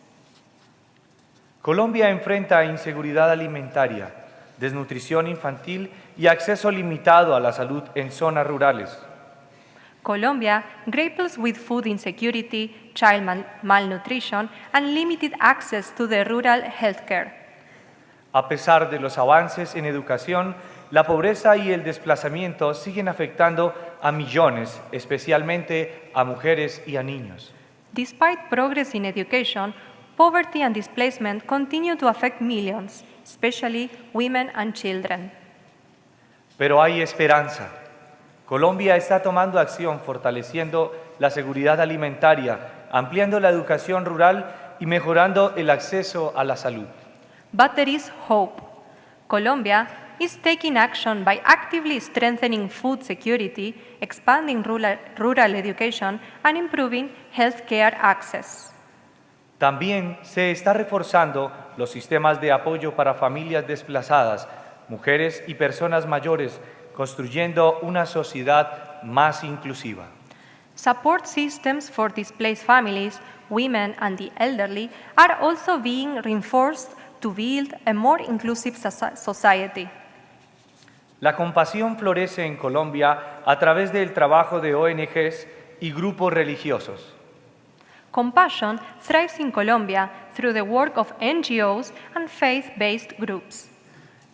Colombia enfrenta inseguridad alimentaria, desnutrición infantil y acceso limitado a la salud en zonas rurales. Colombia grapples with food insecurity, child malnutrition, and limited access to the rural healthcare. A pesar de los avances en educación, la pobreza y el desplazamiento siguen afectando a millones, especialmente a mujeres y a niños. Despite progress in education, poverty and displacement continue to affect millions, especially women and children. Pero hay esperanza. Colombia está tomando acción fortaleciendo la seguridad alimentaria, ampliando la educación rural y mejorando el acceso a la salud. But there is hope. Colombia is taking action by actively strengthening food security, expanding rural education, and improving healthcare access. También se está reforzando los sistemas de apoyo para familias desplazadas, mujeres y personas mayores, construyendo una sociedad más inclusiva. Support systems for displaced families, women, and the elderly are also being reinforced to build a more inclusive society. La compasión florece en Colombia a través del trabajo de ONGs y grupos religiosos. Compassion thrives in Colombia through the work of NGOs and faith-based groups.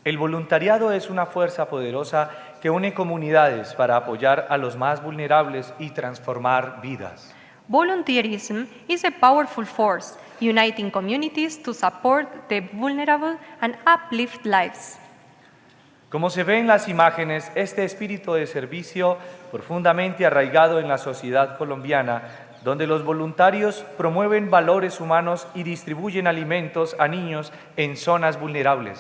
El voluntariado es una fuerza poderosa que une comunidades para apoyar a los más vulnerables y transformar vidas. Volunteerism is a powerful force, uniting communities to support the vulnerable and uplift lives. Como se ve en las imágenes, este espíritu de servicio profundamente arraigado en la sociedad colombiana, donde los voluntarios promueven valores humanos y distribuyen alimentos a niños en zonas vulnerables.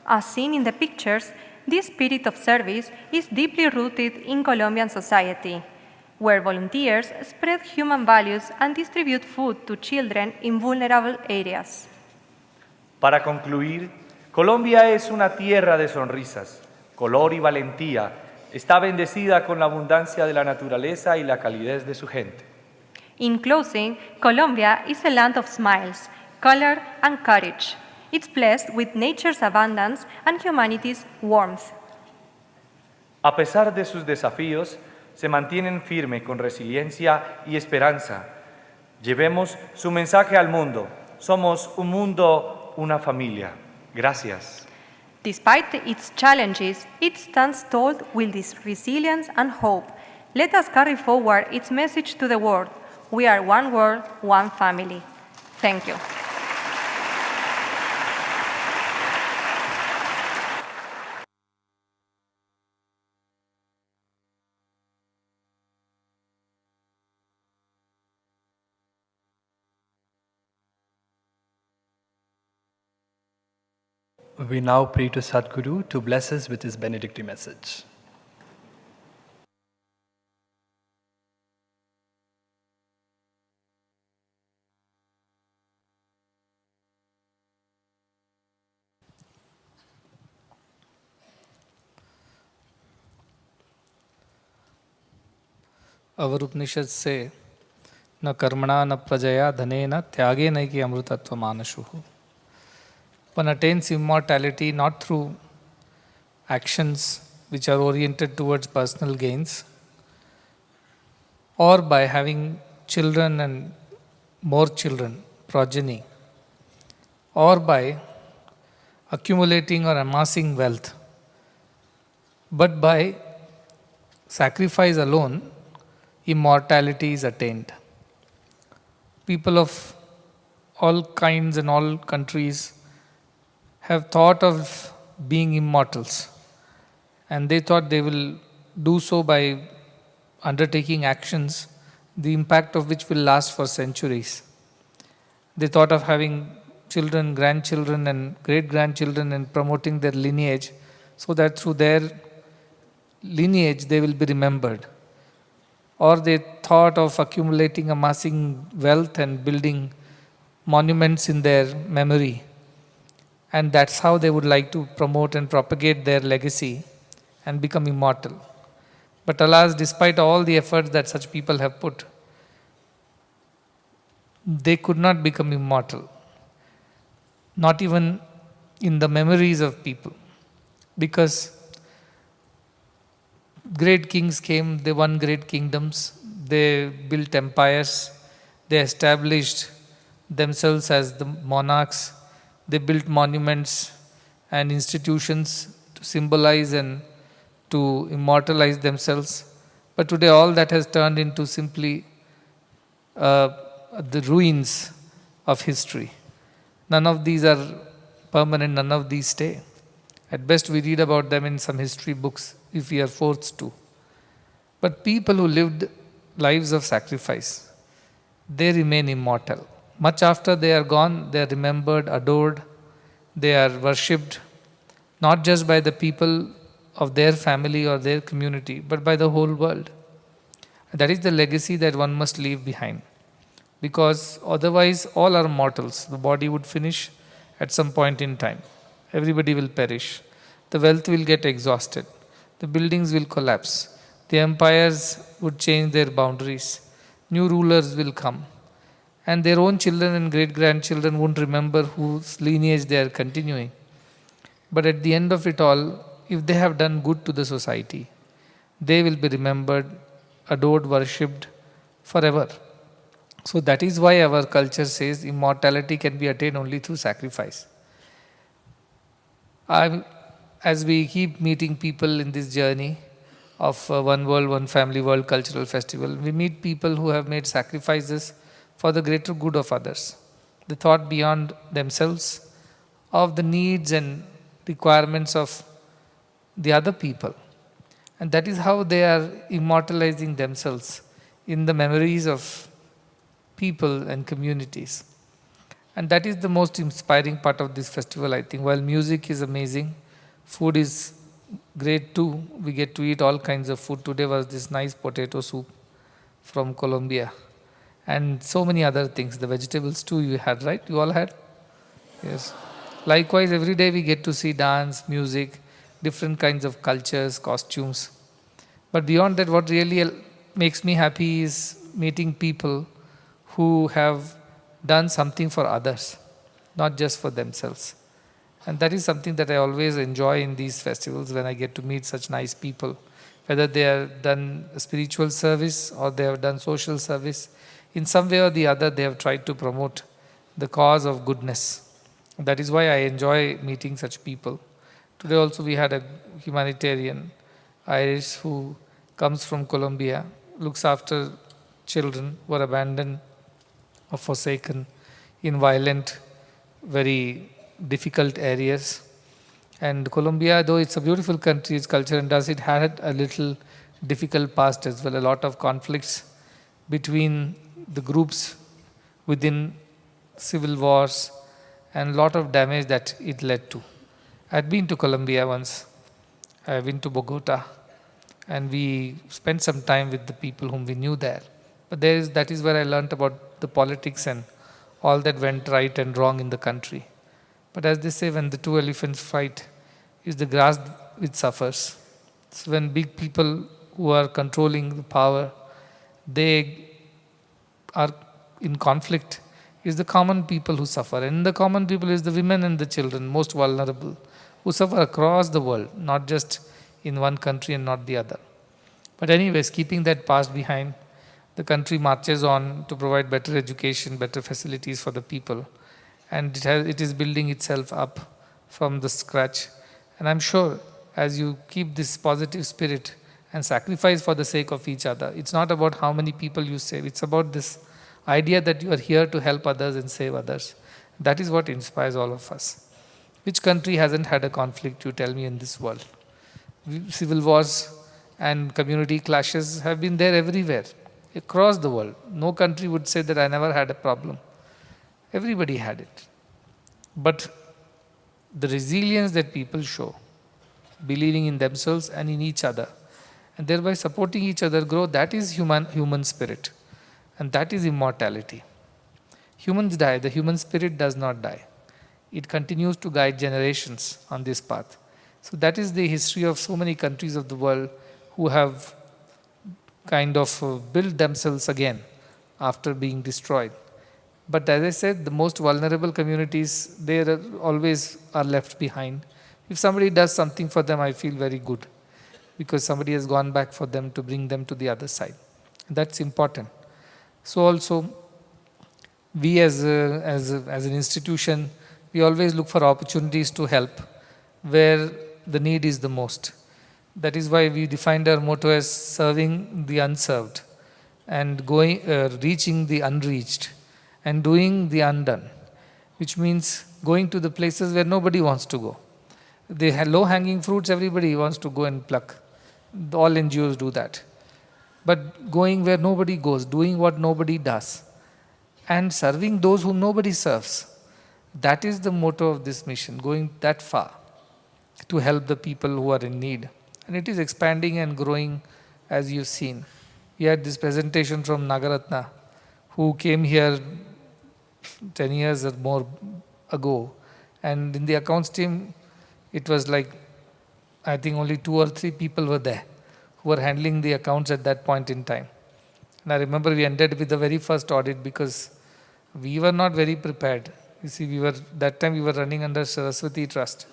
As seen in the pictures, this spirit of service is deeply rooted in Colombian society, where volunteers spread human values and distribute food to children in vulnerable areas. Para concluir, Colombia es una tierra de sonrisas, color y valentía. Está bendecida con la abundancia de la naturaleza y la calidez de su gente. In closing, Colombia is a land of smiles, color, and courage. It's blessed with nature's abundance and humanity's warmth. A pesar de sus desafíos, se mantienen firme con resiliencia y esperanza. Llevemos su mensaje al mundo. Somos un mundo, una familia. Gracias. Despite its challenges, it stands tall with this resilience and hope. Let us carry forward its message to the world. We are one world, one family. Thank you. We now pray to Sadhguru to bless us with his benedictory message. Our Upanishads say, न कर्मणा न प्रजया धनेन त्यागे नैकी अमृतत्व मानशुः. One attains immortality not through actions which are oriented towards personal gains, or by having children and more children, progeny, or by accumulating or amassing wealth, but by sacrifice alone, immortality is attained. People of all kinds and all countries have thought of being immortals, and they thought they will do so by undertaking actions, the impact of which will last for centuries. They thought of having children, grandchildren and great-grandchildren and promoting their lineage so that through their lineage they will be remembered. Or they thought of accumulating, amassing wealth and building monuments in their memory. And that's how they would like to promote and propagate their legacy and become immortal. But alas, despite all the efforts that such people have put, they could not become immortal. Not even in the memories of people. Because great kings came, they won great kingdoms, they built empires, they established themselves as the monarchs, they built monuments and institutions to symbolize and to immortalize themselves. But today all that has turned into simply the ruins of history. None of these are permanent, none of these stay. At best we read about them in some history books if we are forced to. But people who lived lives of sacrifice, they remain immortal. Much after they are gone, they are remembered, adored, they are worshipped, not just by the people of their family or their community, but by the whole world. That is the legacy that one must leave behind. Because otherwise all are mortals. The body would finish at some point in time. Everybody will perish. The wealth will get exhausted. The buildings will collapse. The empires would change their boundaries. New rulers will come. And their own children and great-grandchildren won't remember whose lineage they are continuing. But at the end of it all, if they have done good to the society, they will be remembered, adored, worshipped forever. So that is why our culture says immortality can be attained only through sacrifice. As we keep meeting people in this journey of One World, One Family World Cultural Festival. We meet people who have made sacrifices for the greater good of others. They thought beyond themselves of the needs and requirements of the other people. And that is how they are immortalizing themselves in the memories of people and communities. And that is the most inspiring part of this festival, I think. While music is amazing, food is great too. We get to eat all kinds of food. Today was this nice potato soup from Colombia. And so many other things. The vegetables too you had, right? You all had? Yes. Likewise, every day we get to see dance, music, different kinds of cultures, costumes. But beyond that, what really makes me happy is meeting people who have done something for others, not just for themselves. And that is something that I always enjoy in these festivals when I get to meet such nice people, whether they have done spiritual service or they have done social service. In some way or the other, they have tried to promote the cause of goodness. That is why I enjoy meeting such people. Today also we had a humanitarian Irish who comes from Colombia, looks after children who are abandoned or forsaken in violent, very difficult areas. And Colombia, though it's a beautiful country, its culture and does, it had a little difficult past as well, a lot of conflicts between the groups within civil wars and a lot of damage that it led to. I'd been to Colombia once. I've been to Bogota, and we spent some time with the people whom we knew there. But that is where I learnt about the politics and all that went right and wrong in the country. But as they say, when the two elephants fight, it's the grass which suffers. So when big people who are controlling the power, they are in conflict, it's the common people who suffer. And the common people is the women and the children, most vulnerable, who suffer across the world, not just in one country and not the other. But anyways, keeping that past behind, the country marches on to provide better education, better facilities for the people. And it is building itself up from the scratch. And I'm sure as you keep this positive spirit and sacrifice for the sake of each other, it's not about how many people you save, it's about this idea that you are here to help others and save others. That is what inspires all of us. Which country hasn't had a conflict, you tell me, in this world? Civil wars and community clashes have been there everywhere, across the world. No country would say that I never had a problem. Everybody had it. But the resilience that people show, believing in themselves and in each other, and thereby supporting each other grow, that is human spirit. And that is immortality. Humans die, the human spirit does not die. It continues to guide generations on this path. So that is the history of so many countries of the world who have kind of built themselves again after being destroyed. But as I said, the most vulnerable communities, they always are left behind. If somebody does something for them, I feel very good, because somebody has gone back for them to bring them to the other side. That's important. So also, we as an institution, we always look for opportunities to help where the need is the most. That is why we defined our motto as serving the unserved and reaching the unreached and doing the undone, which means going to the places where nobody wants to go. The low-hanging fruits, everybody wants to go and pluck. All NGOs do that. But going where nobody goes, doing what nobody does, and serving those whom nobody serves, that is the motto of this mission, going that far to help the people who are in need. And it is expanding and growing, as you've seen. We had this presentation from Nagaratna, who came here 10 years or more ago. And in the accounts team, it was like, I think only 2 or 3 people were there who were handling the accounts at that point in time. And I remember we ended with the very first audit because we were not very prepared. You see, that time we were running under Saraswati Trust.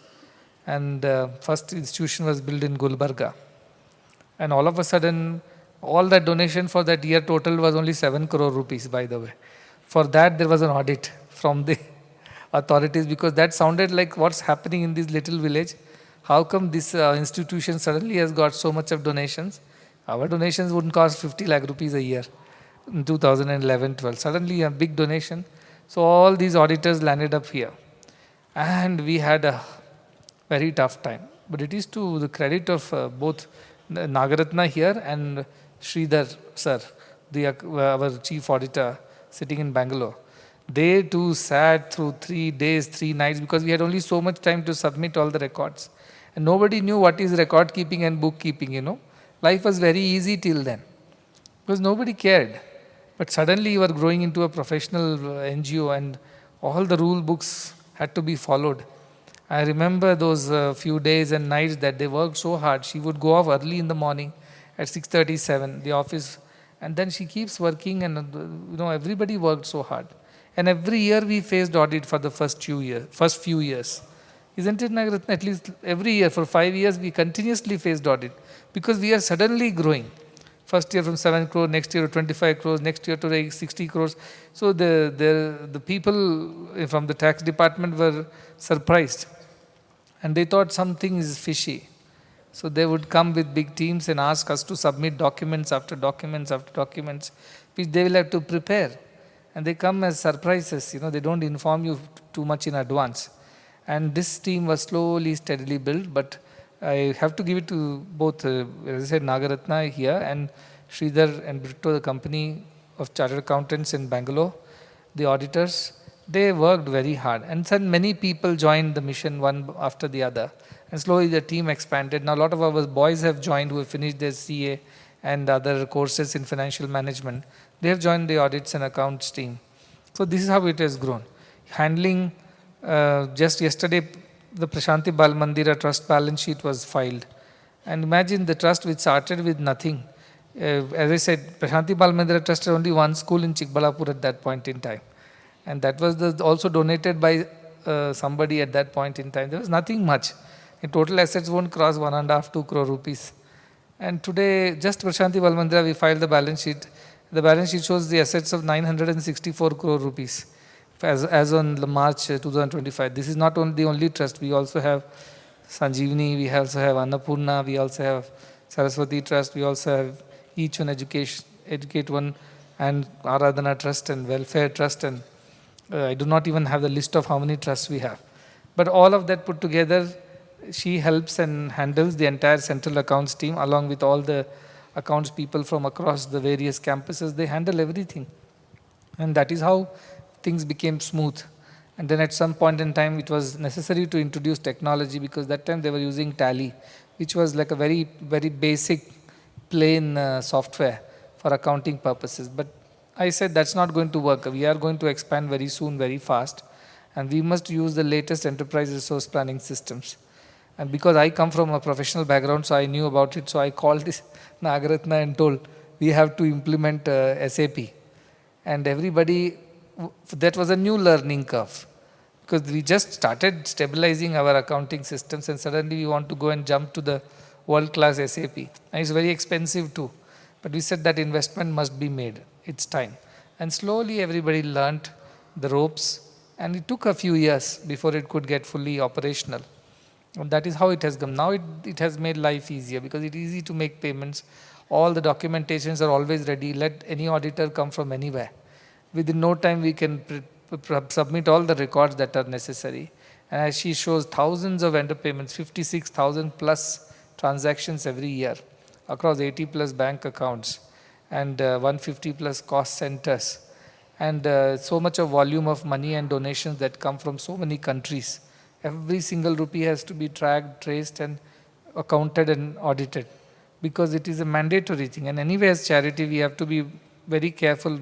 And first institution was built in Gulbarga. And all of a sudden, all that donation for that year total was only 7 crore rupees, by the way. For that, there was an audit from the authorities, because that sounded like what's happening in this little village. how come this institution suddenly has got so much of donations? Our donations wouldn't cost 50 lakh rupees a year in 2011-12. Suddenly a big donation. So all these auditors landed up here. And we had a very tough time. But it is to the credit of both Nagaratna here and Sridhar sir, our chief auditor sitting in Bangalore. They too sat through 3 days, 3 nights, because we had only so much time to submit all the records. And nobody knew what is record keeping and bookkeeping, you know. Life was very easy till then, because nobody cared. But suddenly you were growing into a professional NGO and all the rule books had to be followed. I remember those few days and nights that they worked so hard. She would go off early in the morning at 6:37, the office, and then she keeps working, and everybody worked so hard. And every year we faced audit for the first few years. Isn't it, Nagaratna? At least every year for 5 years we continuously faced audit, because we are suddenly growing. First year from 7 crore, next year to 25 crores, next year to 60 crores. So the people from the tax department were surprised, and they thought something is fishy. So they would come with big teams and ask us to submit documents after documents after documents, which they will have to prepare. And they come as surprises, they don't inform you too much in advance. And this team was slowly, steadily built, but I have to give it to both, as I said, Nagaratna here and Sridhar and Brito, the company of chartered accountants in Bangalore, the auditors. They worked very hard. And then many people joined the mission one after the other. And slowly the team expanded. Now a lot of our boys have joined who have finished their CA and other courses in financial management. They have joined the audits and accounts team. So this is how it has grown. Handling, just yesterday, the Prashanti Bal Mandira trust balance sheet was filed. And imagine the trust which started with nothing. As I said, Prashanti Bal Mandira trust had only one school in Chikbalapur at that point in time. And that was also donated by somebody at that point in time. There was nothing much. In total assets won't cross 1.5, 2 crore rupees. And today, just Prashanti Bal Mandira, we filed the balance sheet. The balance sheet shows the assets of 964 crore rupees as on March 2025. This is not the only trust. We also have Sanjeevani, we also have Annapurna, we also have Saraswati Trust, we also have Each One Educate One, and Aradhana Trust and Welfare Trust, and I do not even have the list of how many trusts we have. But all of that put together, she helps and handles the entire central accounts team along with all the accounts people from across the various campuses. They handle everything. And that is how things became smooth. And then at some point in time, it was necessary to introduce technology, because that time they were using Tally, which was like a very, very basic, plain software for accounting purposes. But I said that's not going to work. We are going to expand very soon, very fast. And we must use the latest enterprise resource planning systems. And because I come from a professional background, so I knew about it. So I called this Nagaratna and told, we have to implement SAP. And everybody, that was a new learning curve. Because we just started stabilizing our accounting systems, and suddenly we want to go and jump to the world-class SAP. And it's very expensive too. But we said that investment must be made. It's time. And slowly everybody learnt the ropes. And it took a few years before it could get fully operational. And that is how it has come. Now it has made life easier, because it is easy to make payments. All the documentations are always ready. Let any auditor come from anywhere. Within no time we can submit all the records that are necessary. And as she shows, thousands of vendor payments, 56,000 plus transactions every year across 80 plus bank accounts and 150 plus cost centers. And so much of volume of money and donations that come from so many countries. Every single rupee has to be tracked, traced and accounted and audited, because it is a mandatory thing. And anyway, as charity, we have to be very careful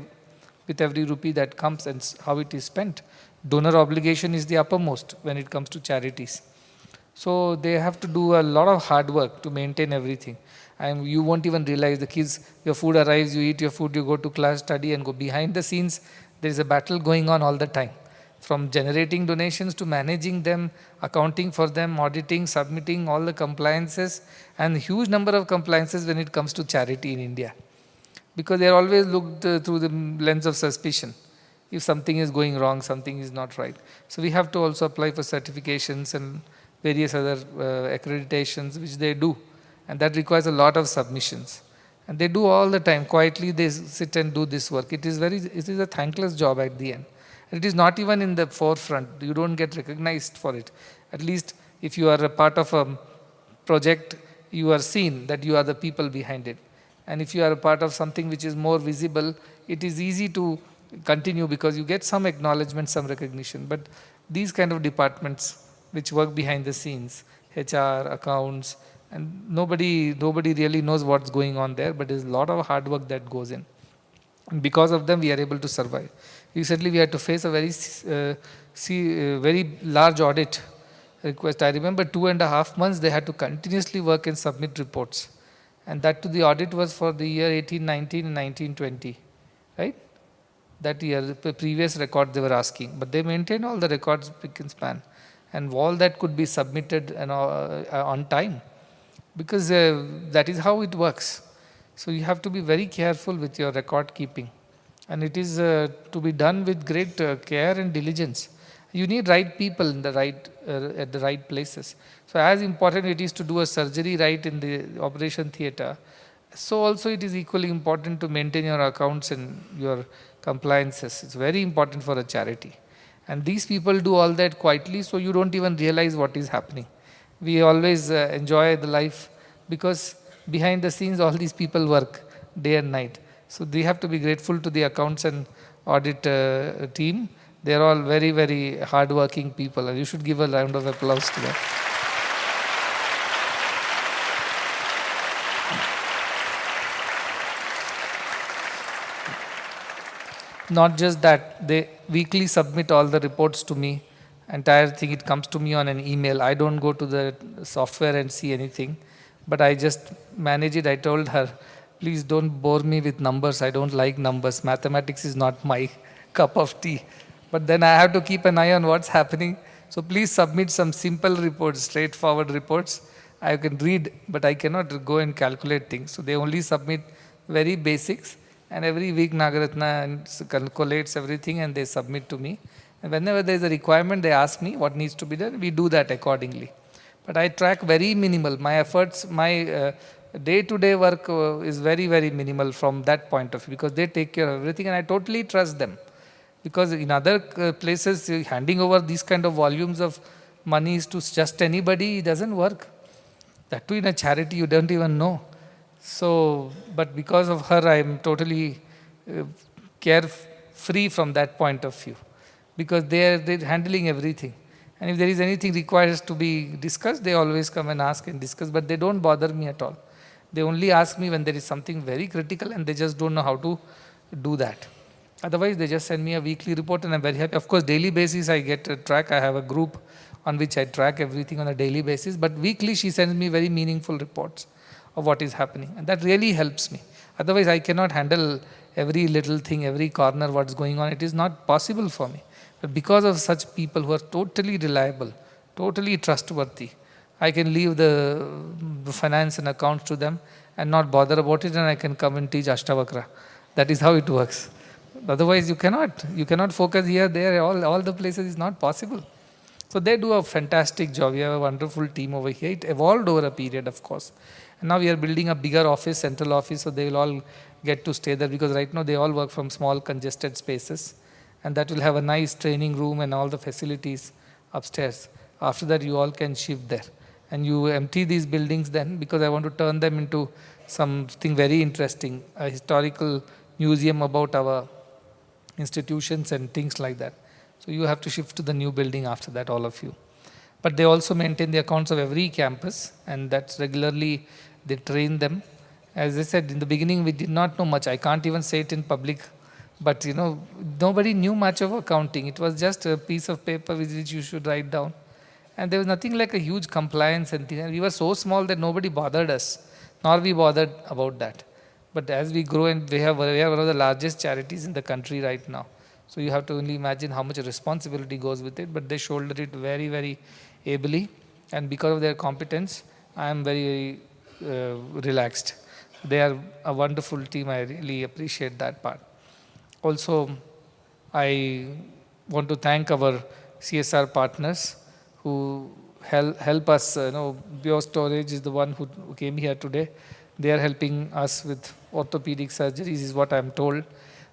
with every rupee that comes and how it is spent. Donor obligation is the uppermost when it comes to charities. So they have to do a lot of hard work to maintain everything. And you won't even realize the kids, your food arrives, you eat your food, you go to class, study and go. Behind the scenes, there is a battle going on all the time. From generating donations to managing them, accounting for them, auditing, submitting all the compliances, and huge number of compliances when it comes to charity in India. Because they are always looked through the lens of suspicion. If something is going wrong, something is not right. So we have to also apply for certifications and various other accreditations which they do, and that requires a lot of submissions. And they do all the time, quietly they sit and do this work. It is a thankless job at the end. It is not even in the forefront. You don't get recognized for it. At least if you are a part of a project, you are seen that you are the people behind it. And if you are a part of something which is more visible, it is easy to continue because you get some acknowledgement, some recognition. But these kind of departments which work behind the scenes, HR, accounts, and nobody really knows what's going on there, but there's a lot of hard work that goes in. And because of them, we are able to survive. Recently, we had to face a very large audit request. I remember 2.5 months they had to continuously work and submit reports. And that to the audit was for the year 1819 and 1920, right? That year, the previous record they were asking. But they maintained all the records pick and span. And all that could be submitted on time. Because that is how it works. So you have to be very careful with your record keeping. And it is to be done with great care and diligence. You need right people in the at the right places. So as important it is to do a surgery right in the operation theatre, so also it is equally important to maintain your accounts and your compliances. It's very important for a charity. And these people do all that quietly, so you don't even realize what is happening. We always enjoy the life because behind the scenes all these people work day and night. So they have to be grateful to the accounts and audit team. They are all very, very hard-working people, and you should give a round of applause to them. Not just that, they weekly submit all the reports to me. Entire thing, it comes to me on an email. I don't go to the software and see anything, but I just manage it. I told her, please don't bore me with numbers. I don't like numbers. Mathematics is not my cup of tea. But then I have to keep an eye on what's happening. So please submit some simple reports, straightforward reports. I can read, but I cannot go and calculate things. So they only submit very basics. And every week Nagaratna calculates everything and they submit to me. And whenever there is a requirement, they ask me what needs to be done. We do that accordingly. But I track very minimal. My efforts, my day-to-day work is very, very minimal from that point of view because they take care of everything and I totally trust them. Because in other places, handing over these kind of volumes of monies to just anybody doesn't work. That too in a charity you don't even know. So, but because of her, I am totally carefree from that point of view. Because they're handling everything. And if there is anything requires to be discussed, they always come and ask and discuss, but they don't bother me at all. They only ask me when there is something very critical and they just don't know how to do that. Otherwise, they just send me a weekly report and I'm very happy. Of course, daily basis I get a track. I have a group on which I track everything on a daily basis. But weekly she sends me very meaningful reports of what is happening. And that really helps me. Otherwise, I cannot handle every little thing, every corner, what's going on. It is not possible for me. But because of such people who are totally reliable, totally trustworthy, I can leave the finance and accounts to them and not bother about it and I can come and teach Ashtavakra. That is how it works. Otherwise, you cannot focus here, there, all the places is not possible. So they do a fantastic job. We have a wonderful team over here. It evolved over a period, of course. And now we are building a bigger office, central office, so they will all get to stay there because right now they all work from small congested spaces. And that will have a nice training room and all the facilities upstairs. After that, you all can shift there. And you empty these buildings then because I want to turn them into something very interesting, a historical museum about our institutions and things like that. So you have to shift to the new building after that, all of you. But they also maintain the accounts of every campus and that's regularly they train them. As I said, in the beginning we did not know much. I can't even say it in public. But nobody knew much of accounting. It was just a piece of paper which you should write down. And there was nothing like a huge compliance and things. And we were so small that nobody bothered us, nor we bothered about that. But as we grow and we are one of the largest charities in the country right now. So you have to only imagine how much responsibility goes with it. But they shoulder it very, very ably. And because of their competence, I am very relaxed. They are a wonderful team. I really appreciate that part. Also, I want to thank our CSR partners who help us. Bio Storage is the one who came here today. They are helping us with orthopedic surgeries, is what I'm told,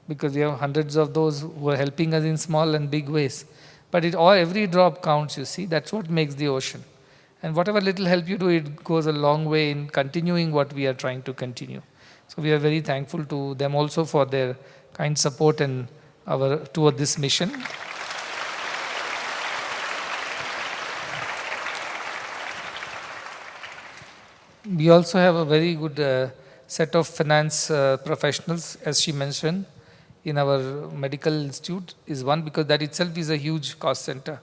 because we have hundreds of those who are helping us in small and big ways. But every drop counts, you see. That's what makes the ocean. And whatever little help you do, it goes a long way in continuing what we are trying to continue. So we are very thankful to them also for their kind support and toward this mission. We also have a very good set of finance professionals, as she mentioned, in our medical institute is one, because that itself is a huge cost center.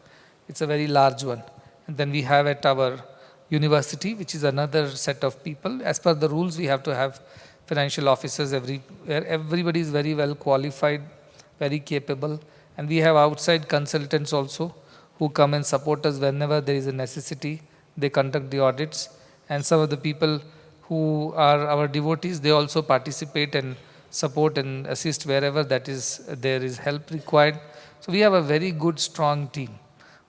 It's a very large one. And then we have at our university, which is another set of people. As per the rules, we have to have financial officers everywhere. Everybody is very well qualified, very capable. And we have outside consultants also who come and support us whenever there is a necessity. They conduct the audits. And some of the people who are our devotees, they also participate and support and assist wherever there is help required. So we have a very good, strong team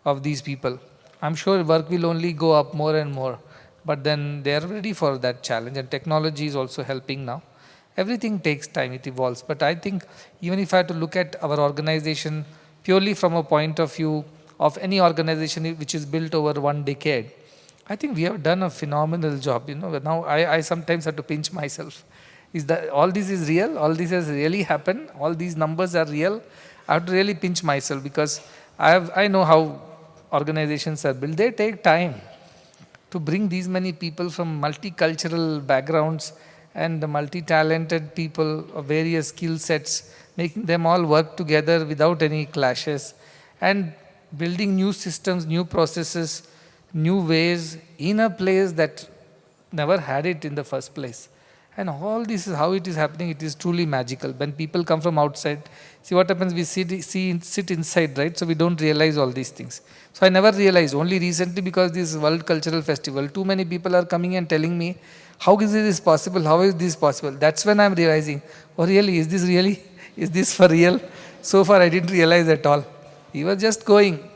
of these people. I'm sure work will only go up more and more, but then they are ready for that challenge, and technology is also helping now. Everything takes time, it evolves. But I think even if I have to look at our organization purely from a point of view of any organization which is built over 1 decade, I think we have done a phenomenal job. Now I sometimes have to pinch myself. Is that all this is real? All this has really happened? All these numbers are real? I have to really pinch myself, because I know how organizations are built. They take time to bring these many people from multicultural backgrounds and the multi-talented people of various skill sets, making them all work together without any clashes, and building new systems, new processes, new ways in a place that never had it in the first place. And all this is how it is happening. It is truly magical. When people come from outside, see what happens, we sit inside, right? So we don't realize all these things. So I never realized, only recently, because this World Cultural Festival, too many people are coming and telling me, how is this possible? How is this possible? That's when I'm realizing, oh really, is this really? Is this for real? So far I didn't realize at all. We were just going.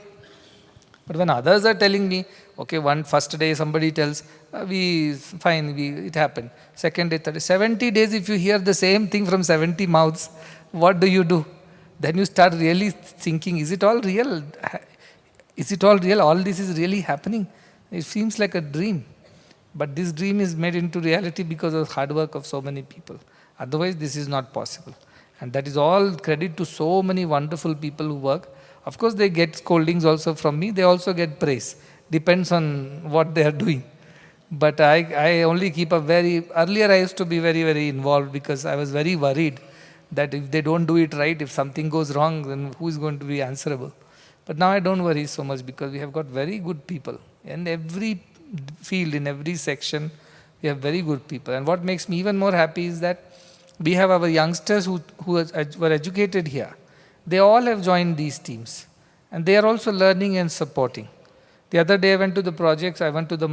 But when others are telling me, okay, first day somebody tells, it happened. Second day, 30, 70 days, if you hear the same thing from 70 mouths, what do? Then you start really thinking, is it all real? Is it all real? All this is really happening? It seems like a dream. But this dream is made into reality because of hard work of so many people. Otherwise, this is not possible. And that is all credit to so many wonderful people who work. Of course, they get scoldings also from me. They also get praise. Depends on what they are doing. But I only keep earlier I used to be very, very involved, because I was very worried that if they don't do it right, if something goes wrong, then who is going to be answerable? But now I don't worry so much, because we have got very good people. In every field, in every section, we have very good people. And what makes me even more happy is that we have our youngsters who were educated here. They all have joined these teams. And they are also learning and supporting. The other day I went to the projects, I went to the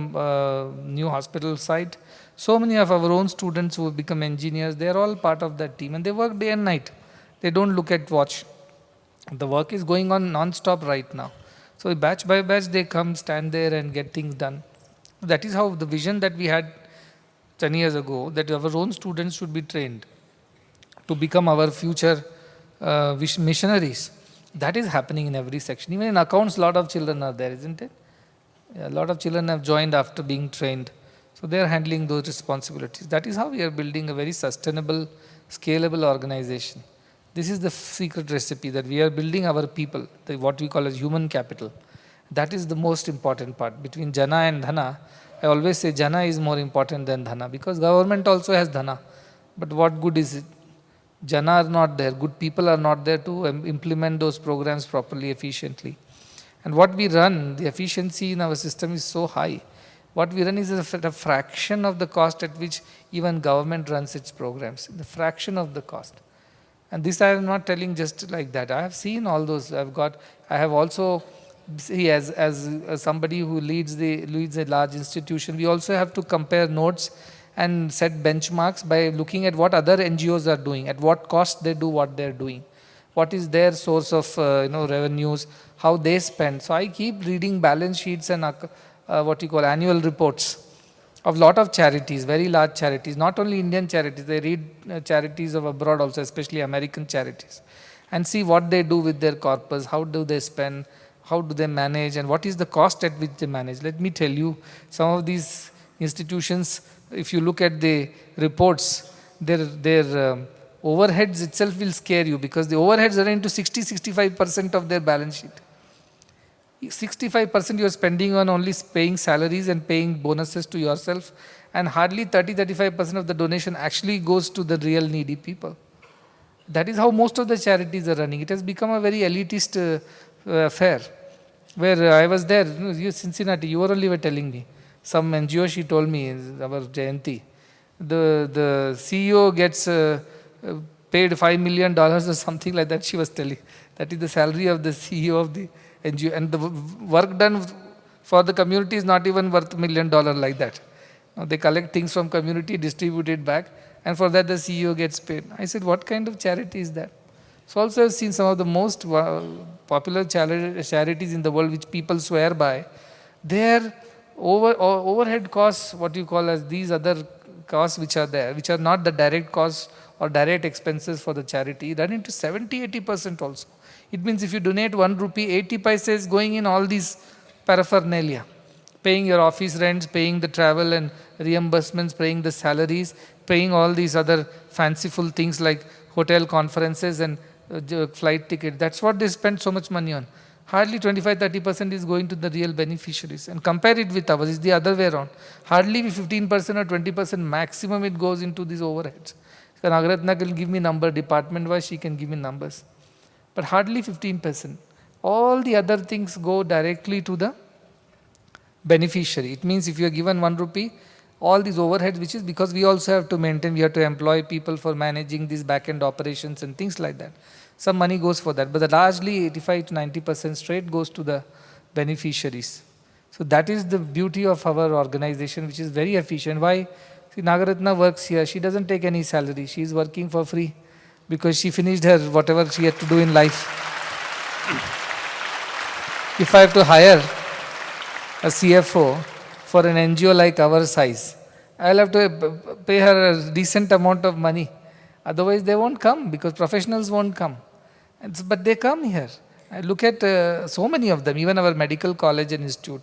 new hospital site. So many of our own students who have become engineers, they are all part of that team, and they work day and night. They don't look at watch. The work is going on non-stop right now. So batch by batch they come, stand there and get things done. That is how the vision that we had 10 years ago, that our own students should be trained to become our future missionaries. That is happening in every section. Even in accounts, a lot of children are there, isn't it? A lot of children have joined after being trained. So they are handling those responsibilities. That is how we are building a very sustainable, scalable organization. This is the secret recipe, that we are building our people, what we call as human capital. That is the most important part. Between Jana and Dhana, I always say Jana is more important than Dhana, because government also has Dhana. But what good is it? Jana are not there, good people are not there to implement those programs properly, efficiently. And what we run, the efficiency in our system is so high. What we run is a fraction of the cost at which even government runs its programs, the fraction of the cost. And this I am not telling just like that. I have seen all those. I have also, see, as somebody who leads a large institution, we also have to compare notes and set benchmarks by looking at what other NGOs are doing, at what cost they do what they are doing, what is their source of revenues, how they spend. So I keep reading balance sheets and annual reports of lot of charities, very large charities, not only Indian charities, they read charities of abroad also, especially American charities, and see what they do with their corpus, how do they spend, how do they manage, and what is the cost at which they manage. Let me tell you, some of these institutions, if you look at the reports, their overheads itself will scare you, because the overheads are into 60-65% of their balance sheet. 65% you are spending on only paying salaries and paying bonuses to yourself, and hardly 30-35% of the donation actually goes to the real needy people. That is how most of the charities are running. It has become a very elitist affair. Where I was there, you Cincinnati, you were telling me, some NGO, she told me, our Jayanti, the CEO gets paid $5 million or something like that, she was telling. That is the salary of the CEO of the NGO, and the work done for the community is not even worth $1 million like that. Now they collect things from community, distribute it back, and for that the CEO gets paid. I said, what kind of charity is that? So also I've seen some of the most popular charities in the world which people swear by, their overhead costs, what you call as these other costs which are there, which are not the direct costs or direct expenses for the charity, run into 70-80% also. It means if you donate 1 rupee, 80 paise is going in all these paraphernalia. Paying your office rents, paying the travel and reimbursements, paying the salaries, paying all these other fanciful things like hotel conferences and flight ticket. That's what they spend so much money on. Hardly 25-30% is going to the real beneficiaries. And compare it with ours, it's the other way around. Hardly 15% or 20% maximum it goes into these overheads. So Nagaratna can give me number, department-wise she can give me numbers. But hardly 15%. All the other things go directly to the beneficiary. It means if you are given 1 rupee, all these overheads, which is because we also have to maintain, we have to employ people for managing these back-end operations and things like that. Some money goes for that, but the largely 85-90% straight goes to the beneficiaries. So that is the beauty of our organization, which is very efficient. Why? See, Nagaratna works here. She doesn't take any salary. She is working for free because she finished her whatever she had to do in life. If I have to hire a CFO for an NGO like our size, I'll have to pay her a decent amount of money. Otherwise they won't come, because professionals won't come. But they come here. I look at so many of them, even our medical college and institute.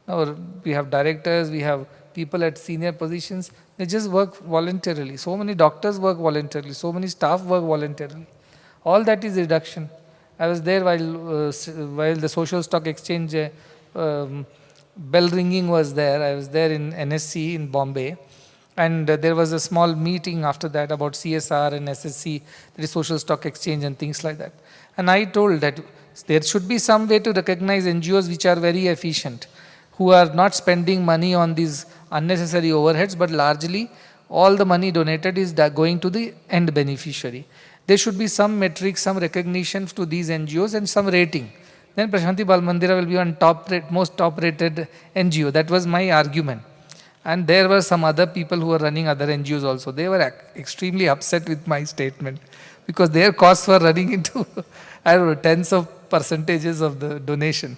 Now we have directors, we have people at senior positions, they just work voluntarily. So many doctors work voluntarily, so many staff work voluntarily. All that is reduction. I was there while the social stock exchange bell ringing was there. I was there in NSC in Bombay, and there was a small meeting after that about CSR and SSC, that is social stock exchange and things like that. And I told that there should be some way to recognize NGOs which are very efficient, who are not spending money on these unnecessary overheads, but largely all the money donated is going to the end beneficiary. There should be some metrics, some recognition to these NGOs and some rating. Then Prashanti Bal Mandira will be on most top rated NGO. That was my argument. And there were some other people who were running other NGOs also. They were extremely upset with my statement, because their costs were running into, I don't know, tens of percentages of the donation.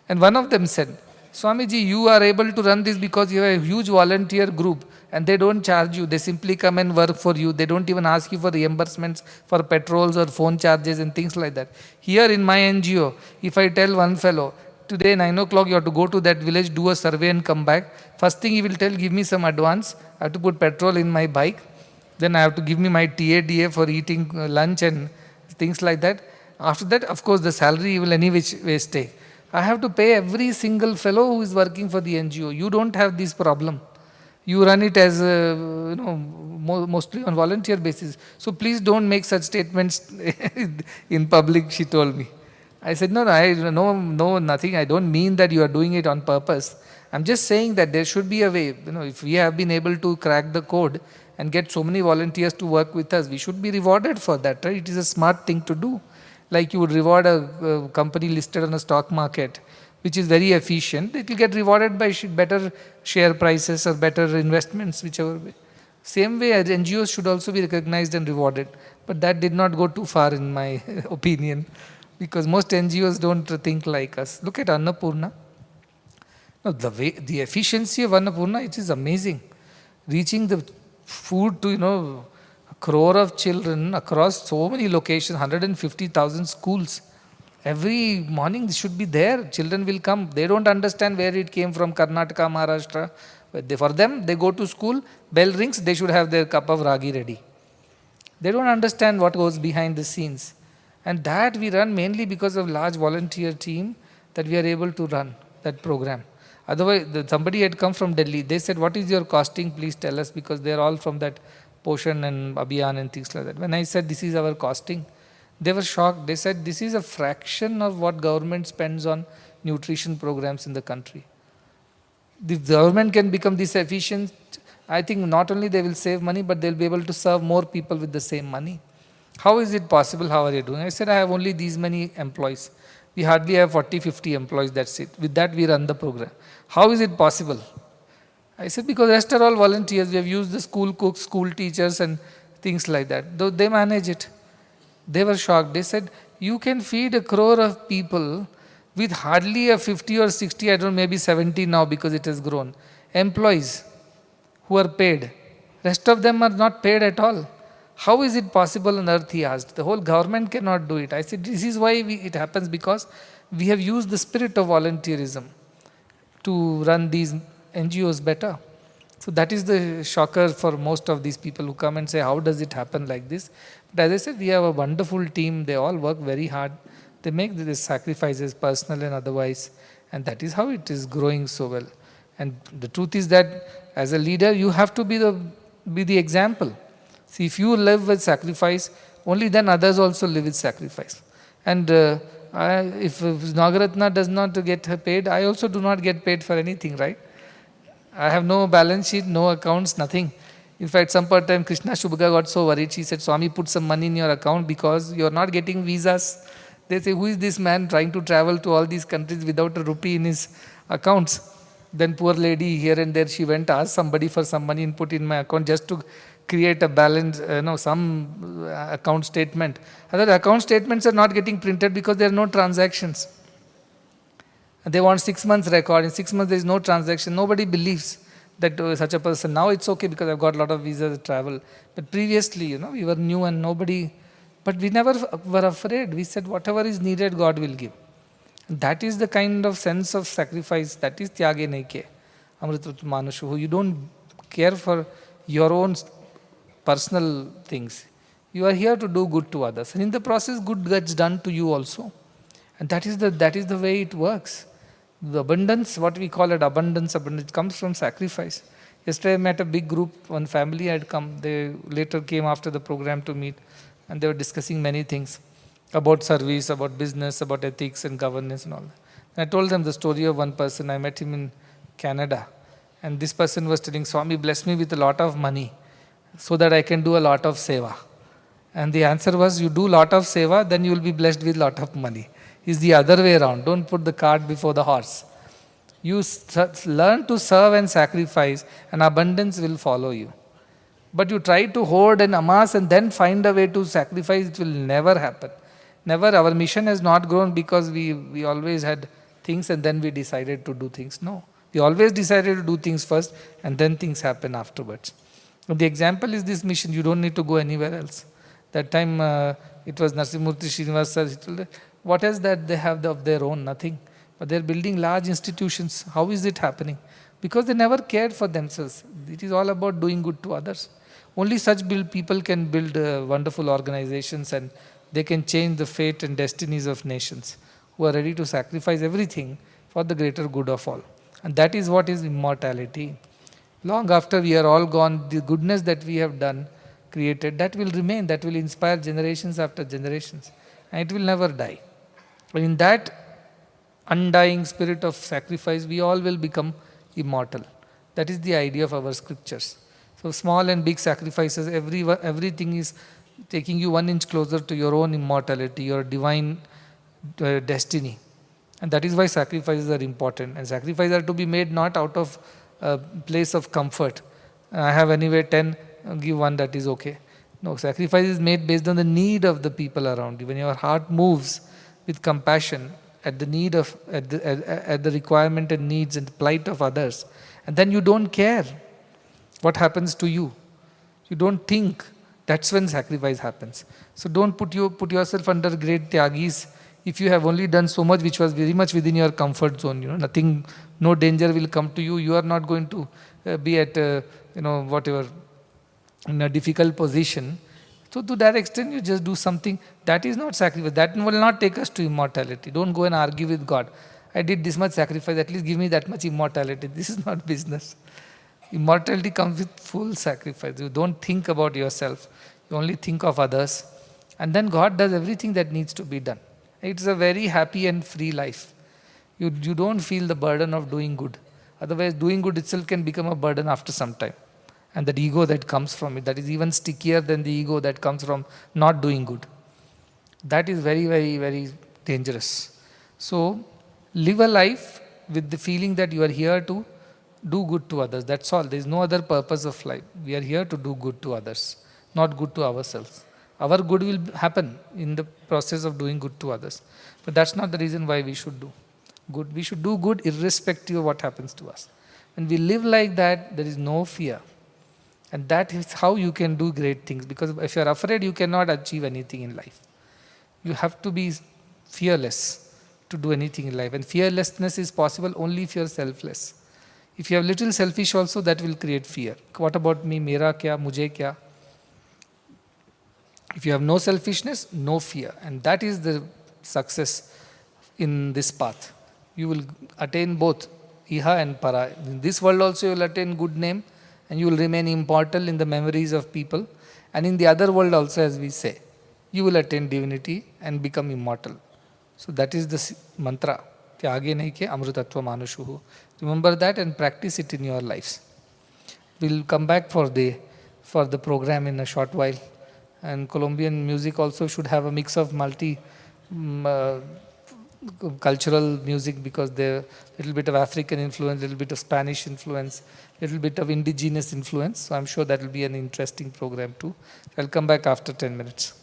And one of them said, Swamiji, you are able to run this because you have a huge volunteer group and they don't charge you. They simply come and work for you. They don't even ask you for reimbursements for petrols or phone charges and things like that. Here in my NGO, if I tell one fellow, today 9 o'clock you have to go to that village, do a survey and come back. First thing he will tell, give me some advance. I have to put petrol in my bike. Then I have to give me my TADA for eating lunch and things like that. After that, of course, the salary he will anyway take. I have to pay every single fellow who is working for the NGO. You don't have this problem. You run it as, mostly on volunteer basis. So please don't make such statements in public, she told me. I said, no, nothing. I don't mean that you are doing it on purpose. I'm just saying that there should be a way. If we have been able to crack the code and get so many volunteers to work with us, we should be rewarded for that, right? It is a smart thing to do. Like you would reward a company listed on a stock market, which is very efficient. It will get rewarded by better share prices or better investments, whichever way. Same way, NGOs should also be recognized and rewarded. But that did not go too far in my opinion, because most NGOs don't think like us. Look at Annapurna. No, the efficiency of Annapurna, it is amazing. Reaching the food to, a crore of children across so many locations, 150,000 schools. Every morning this should be there. Children will come. They don't understand where it came from, Karnataka, Maharashtra. But for them, they go to school, bell rings, they should have their cup of ragi ready. They don't understand what goes behind the scenes. And that we run mainly because of large volunteer team that we are able to run that program. Otherwise, somebody had come from Delhi. They said, what is your costing? Please tell us, because they're all from that Poshan and Abhiyan and things like that. When I said, this is our costing, they were shocked. They said, this is a fraction of what government spends on nutrition programs in the country. The government can become this efficient, I think not only they will save money, but they'll be able to serve more people with the same money. How is it possible? How are you doing? I said, I have only these many employees. We hardly have 40, 50 employees, that's it. With that, we run the program. How is it possible? I said, because rest are all volunteers. We have used the school cooks, school teachers and things like that. Though they manage it. They were shocked. They said, you can feed a crore of people with hardly a 50 or 60, I don't know, maybe 70 now because it has grown, employees who are paid. Rest of them are not paid at all. How is it possible on earth, he asked. The whole government cannot do it. I said, this is why it happens, because we have used the spirit of volunteerism to run these NGOs better. So that is the shocker for most of these people who come and say, how does it happen like this? But as I said, we have a wonderful team. They all work very hard. They make these sacrifices, personal and otherwise. And that is how it is growing so well. And the truth is that as a leader, you have to be the example. See, if you live with sacrifice, only then others also live with sacrifice. And if Nagaratna does not get paid, I also do not get paid for anything, right? I have no balance sheet, no accounts, nothing. In fact, some part time Krishna Shubhaga got so worried. She said, Swami, put some money in your account because you are not getting visas. They say, who is this man trying to travel to all these countries without a rupee in his accounts? Then poor lady, here and there, she went, asked somebody for some money and put in my account just to create a balance, some account statement. Other account statements are not getting printed because there are no transactions. They want 6 months record. In 6 months, there is no transaction. Nobody believes that such a person. Now it's okay because I've got a lot of visas to travel. But previously, we were new and nobody, but we never were afraid. We said, whatever is needed, God will give. And that is the kind of sense of sacrifice. That is Tyage Naike, Amritrut Manushu. You don't care for your own personal things. You are here to do good to others. And in the process, good gets done to you also. And that is the way it works. The abundance, what we call it, abundance, comes from sacrifice. Yesterday I met a big group, one family had come. They later came after the program to meet, and they were discussing many things about service, about business, about ethics and governance and all that. And I told them the story of one person. I met him in Canada, and this person was telling, Swami, bless me with a lot of money so that I can do a lot of seva. And the answer was, you do a lot of seva, then you will be blessed with a lot of money. It's the other way around. Don't put the cart before the horse. You learn to serve and sacrifice, and abundance will follow you. But you try to hoard and amass and then find a way to sacrifice, it will never happen. Never. Our mission has not grown because we always had things and then we decided to do things. No. We always decided to do things first and then things happen afterwards. The example is this mission. You don't need to go anywhere else. That time it was Narsimurti Srinivas sir. He told, what else that they have of their own? Nothing. But they're building large institutions. How is it happening? Because they never cared for themselves. It is all about doing good to others. Only such people can build wonderful organizations, and they can change the fate and destinies of nations who are ready to sacrifice everything for the greater good of all. And that is what is immortality. Long after we are all gone, the goodness that we have done, created, that will remain, that will inspire generations after generations. And it will never die. But in that undying spirit of sacrifice, we all will become immortal. That is the idea of our scriptures. So small and big sacrifices, everything is taking you 1 inch closer to your own immortality, your divine destiny. And that is why sacrifices are important. And sacrifices are to be made not out of a place of comfort. I have anyway 10, give 1, that is okay. No, sacrifice is made based on the need of the people around you. When your heart moves with compassion, at the need of, at the requirement and needs and plight of others, and then you don't care what happens to you. You don't think. That's when sacrifice happens. So don't put yourself under great tyagis if you have only done so much which was very much within your comfort zone. Nothing, no danger will come to you. You are not going to be at whatever, in a difficult position. So to that extent, you just do something that is not sacrifice. That will not take us to immortality. Don't go and argue with God. I did this much sacrifice, at least give me that much immortality. This is not business. Immortality comes with full sacrifice. You don't think about yourself. You only think of others. And then God does everything that needs to be done. It's a very happy and free life. You don't feel the burden of doing good. Otherwise, doing good itself can become a burden after some time. And that ego that comes from it, that is even stickier than the ego that comes from not doing good. That is very, very, very dangerous. So, live a life with the feeling that you are here to do good to others. That's all. There is no other purpose of life. We are here to do good to others, not good to ourselves. Our good will happen in the process of doing good to others. But that's not the reason why we should do good. We should do good irrespective of what happens to us. When we live like that, there is no fear. And that is how you can do great things. Because if you are afraid, you cannot achieve anything in life. You have to be fearless to do anything in life. And fearlessness is possible only if you are selfless. If you have little selfish also, that will create fear. What about me? Mera kya? Mujhe kya? If you have no selfishness, no fear. And that is the success in this path. You will attain both iha and para. In this world also you will attain good name and you will remain immortal in the memories of people. And in the other world also, as we say, you will attain divinity and become immortal. So that is the mantra. Amrutatva manushuhu. Remember that and practice it in your lives. We'll come back for the program in a short while. And Colombian music also should have a mix of cultural music, because there little bit of African influence, little bit of Spanish influence, little bit of indigenous influence. So I'm sure that will be an interesting program too. I'll come back after 10 minutes.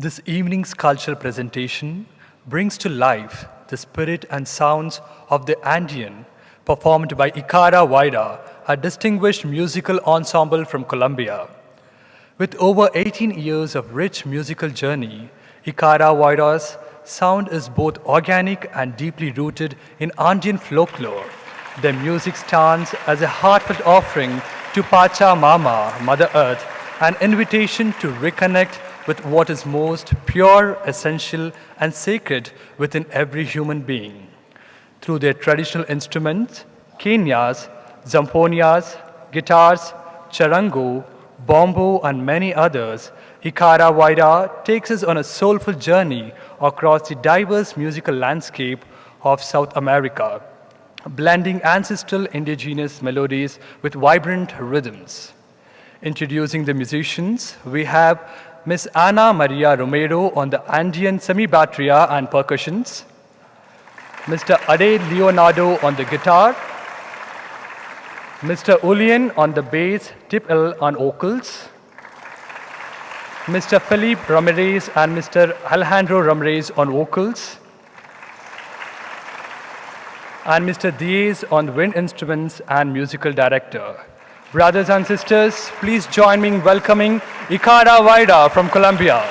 This evening's cultural presentation brings to life the spirit and sounds of the Andean, performed by Ikara Vaira, a distinguished musical ensemble from Colombia. With over 18 years of rich musical journey, Ikara Vaira's sound is both organic and deeply rooted in Andean folklore. Their music stands as a heartfelt offering to Pachamama, Mother Earth, an invitation to reconnect with what is most pure, essential, and sacred within every human being. Through their traditional instruments, kenyas, zamponias, guitars, charango, bombo, and many others, Ikara Vaira takes us on a soulful journey across the diverse musical landscape of South America, blending ancestral indigenous melodies with vibrant rhythms. Introducing the musicians, we have Miss Ana Maria Romero on the Andean semi-bateria and percussions, Mr. Ade Leonardo on the guitar, Mr. Julian on the bass, tip L on vocals, Mr. Felipe Ramirez and Mr. Alejandro Ramirez on vocals, and Mr. Diaz on wind instruments and musical director. Brothers and sisters, please join me in welcoming Ikara Vaira from Colombia.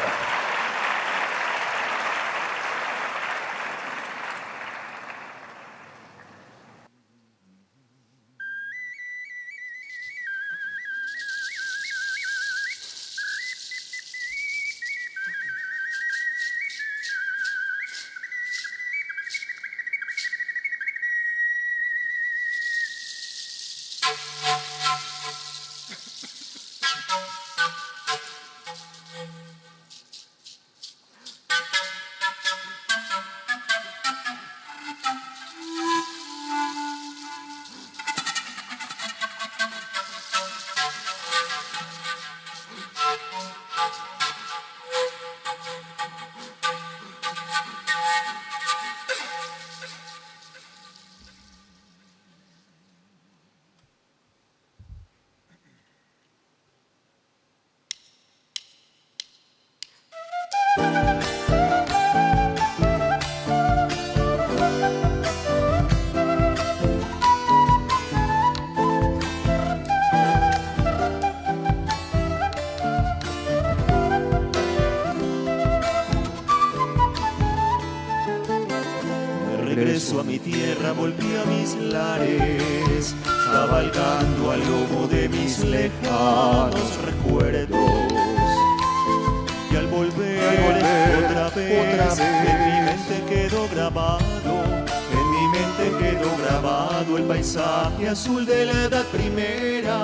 Regreso a mi tierra, volví a mis lares, cabalgando al lomo de mis lejanos recuerdos. Y al volver otra vez, en mi mente quedó grabado el paisaje azul de la edad primera.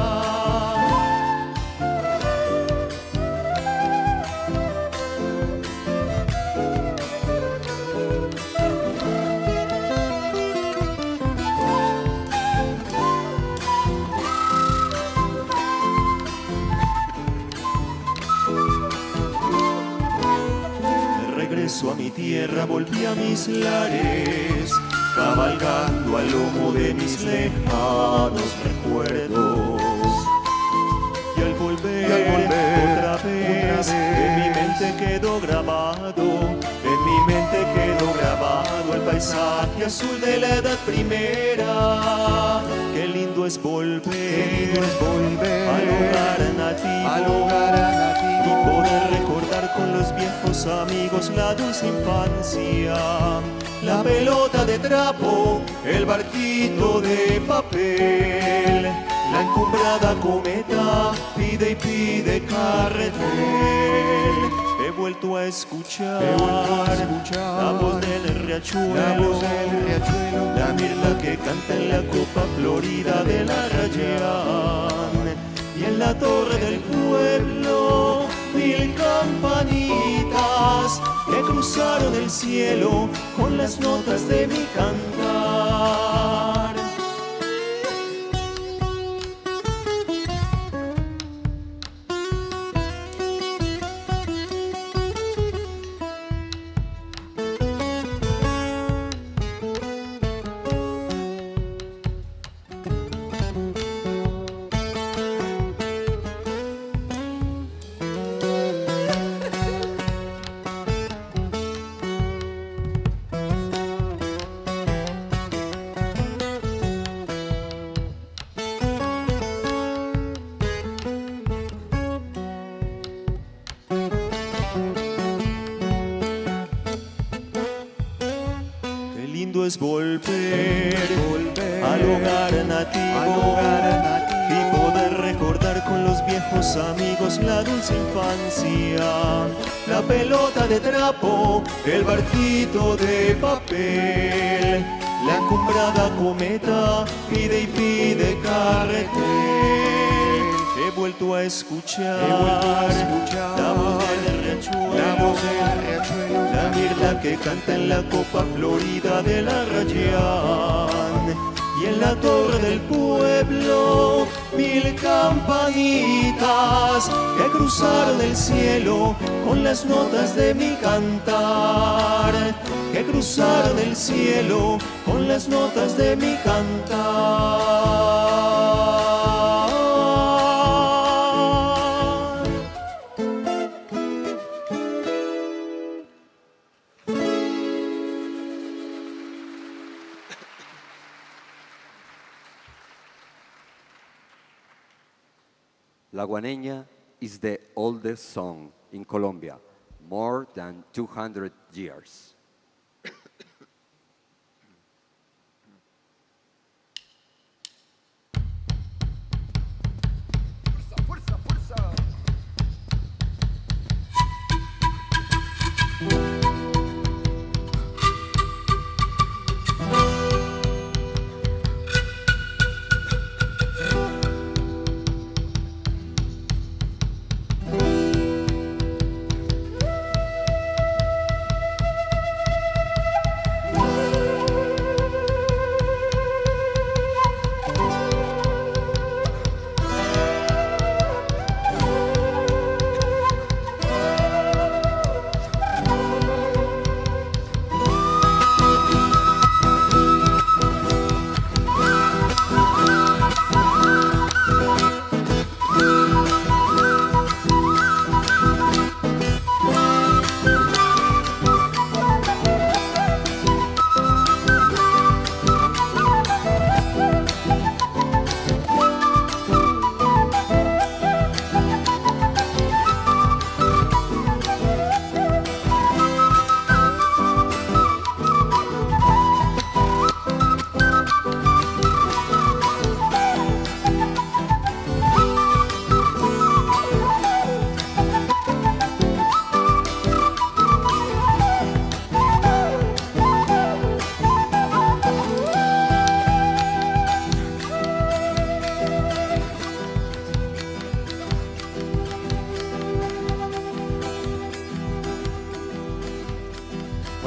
Regreso a mi tierra, volví a mis lares, cabalgando al lomo de mis lejanos recuerdos. Y al volver otra vez, en mi mente quedó grabado el paisaje azul de la edad primera. Qué lindo es volver al hogar nativo y poder recordar con los viejos amigos la dulce infancia. La pelota de trapo, el barquito de papel, la encumbrada cometa pide y pide carretel. He vuelto a escuchar la voz del riachuelo, la mirla que canta en la copa florida de la Arrayán. Y en la torre del pueblo, 1000 campanitas que cruzaron el cielo con las notas de mi cantar. espíritu es volver al hogar nativo y poder recordar con los viejos amigos la dulce infancia, la pelota de trapo, el barquito de papel, la encumbrada cometa pide y pide carretel. He vuelto a escuchar la voz del riachuelo, la mirla que canta en la copa florida de la Rayán. Y en la torre del pueblo, 1000 campanitas que cruzaron el cielo con las notas de mi cantar, que cruzaron el cielo con las notas de mi cantar. La guaneña is the oldest song in Colombia, more than 200 years.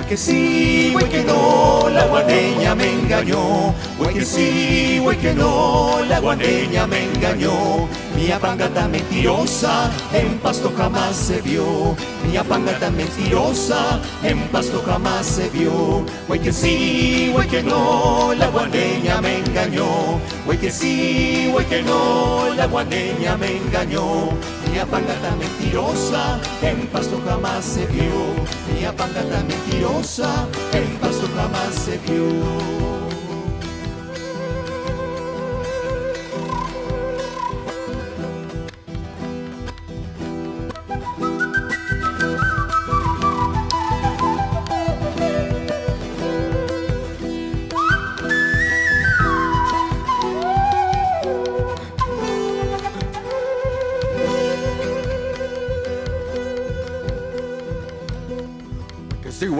Que sí, güey que no, la guaneña me engañó. Güey que sí, güey que no, la guaneña me engañó. Mi apangata mentirosa, en Pasto jamás se vio. Mi apangata mentirosa, en Pasto jamás se vio. Güey que sí, güey que no, la guaneña me engañó. Güey que sí, güey que no, la guaneña me engañó. Mi apangata mentirosa, en Pasto jamás se vio. Mi apangata mentirosa, en Pasto jamás se vio.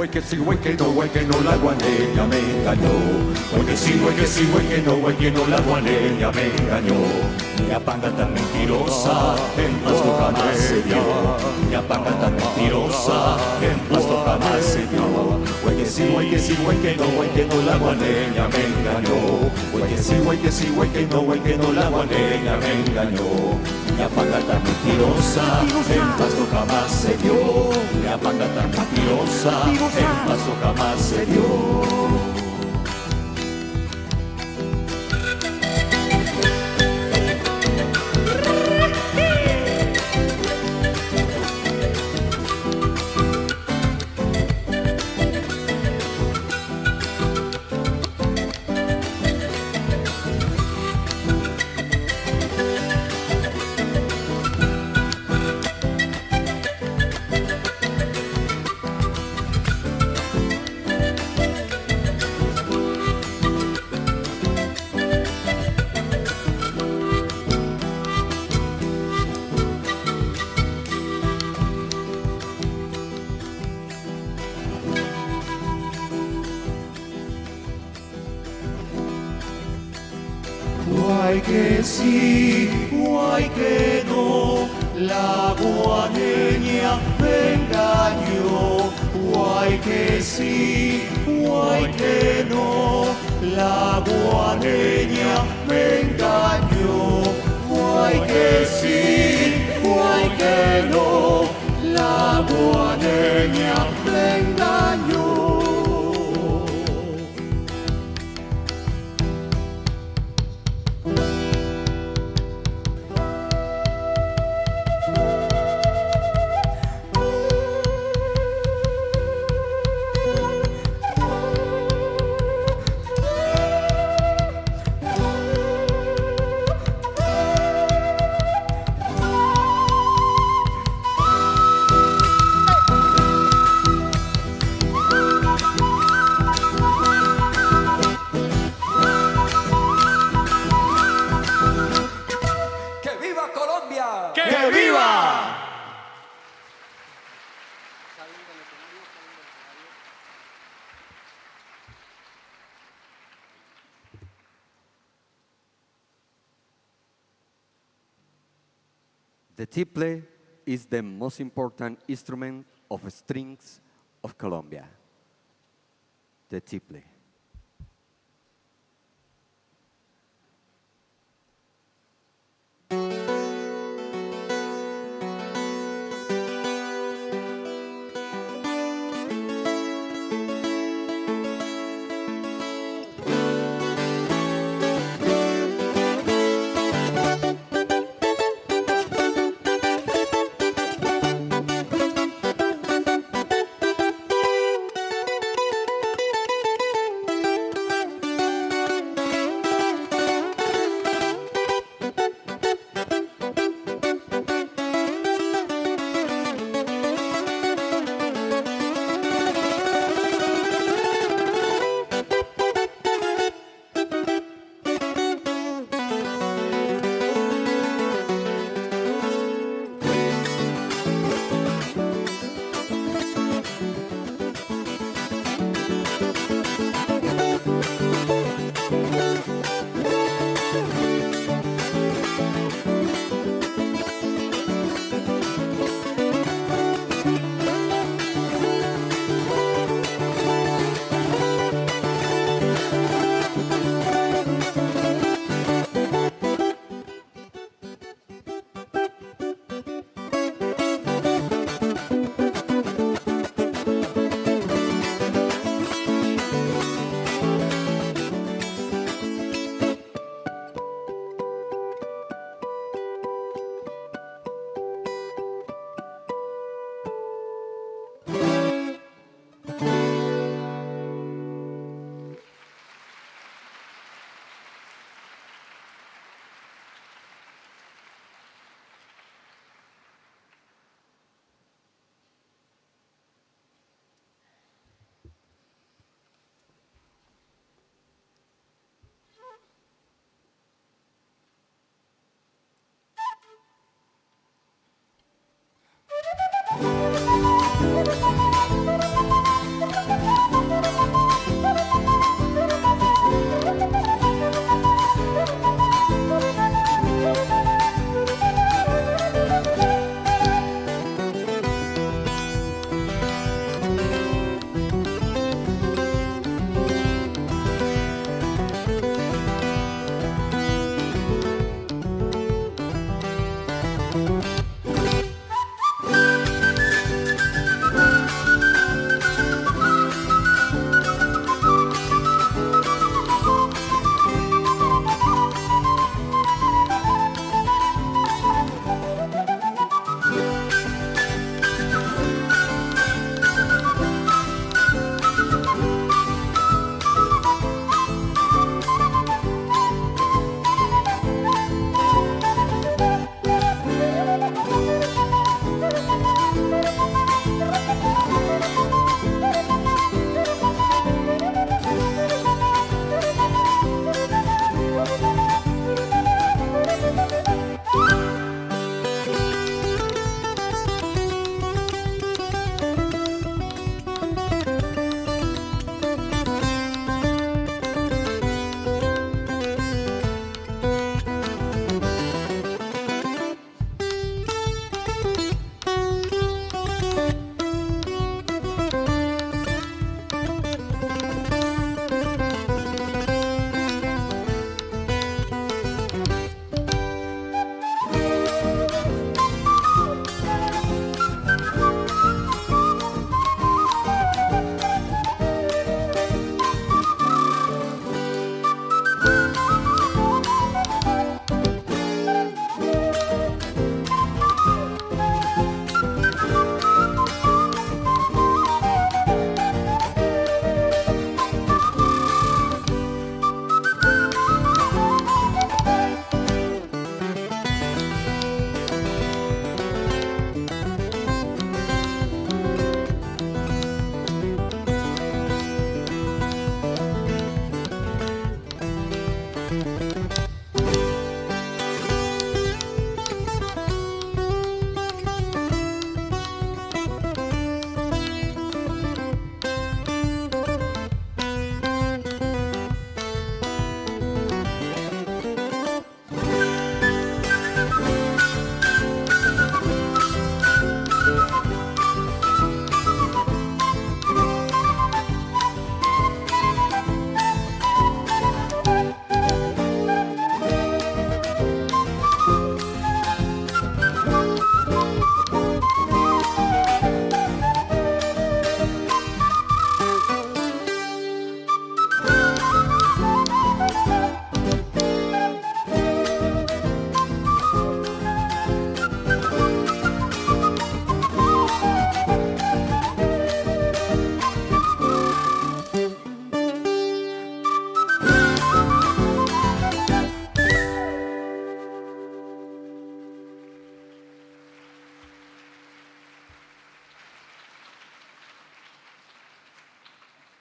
Que sí, güey que no, la guaneña me engañó. Güey que sí, güey que no, la guaneña me engañó. Mi apanga tan mentirosa, en Pasto jamás se vio. Mi apanga tan mentirosa, en Pasto jamás se vio. Güey que sí, güey que no, la guaneña me engañó. Güey que sí, güey que no, la guaneña me engañó. Mi apanga tan mentirosa, en Pasto jamás se vio. Mi apanga tan mentirosa, en Pasto jamás se vio. guay que sí, guay que no, la guaneña me engañó, guay que sí, guay que no, la guaneña me engañó, guay que sí, guay que no, la guaneña me engañó. The tiple is the most important instrument of strings of Colombia. The tiple.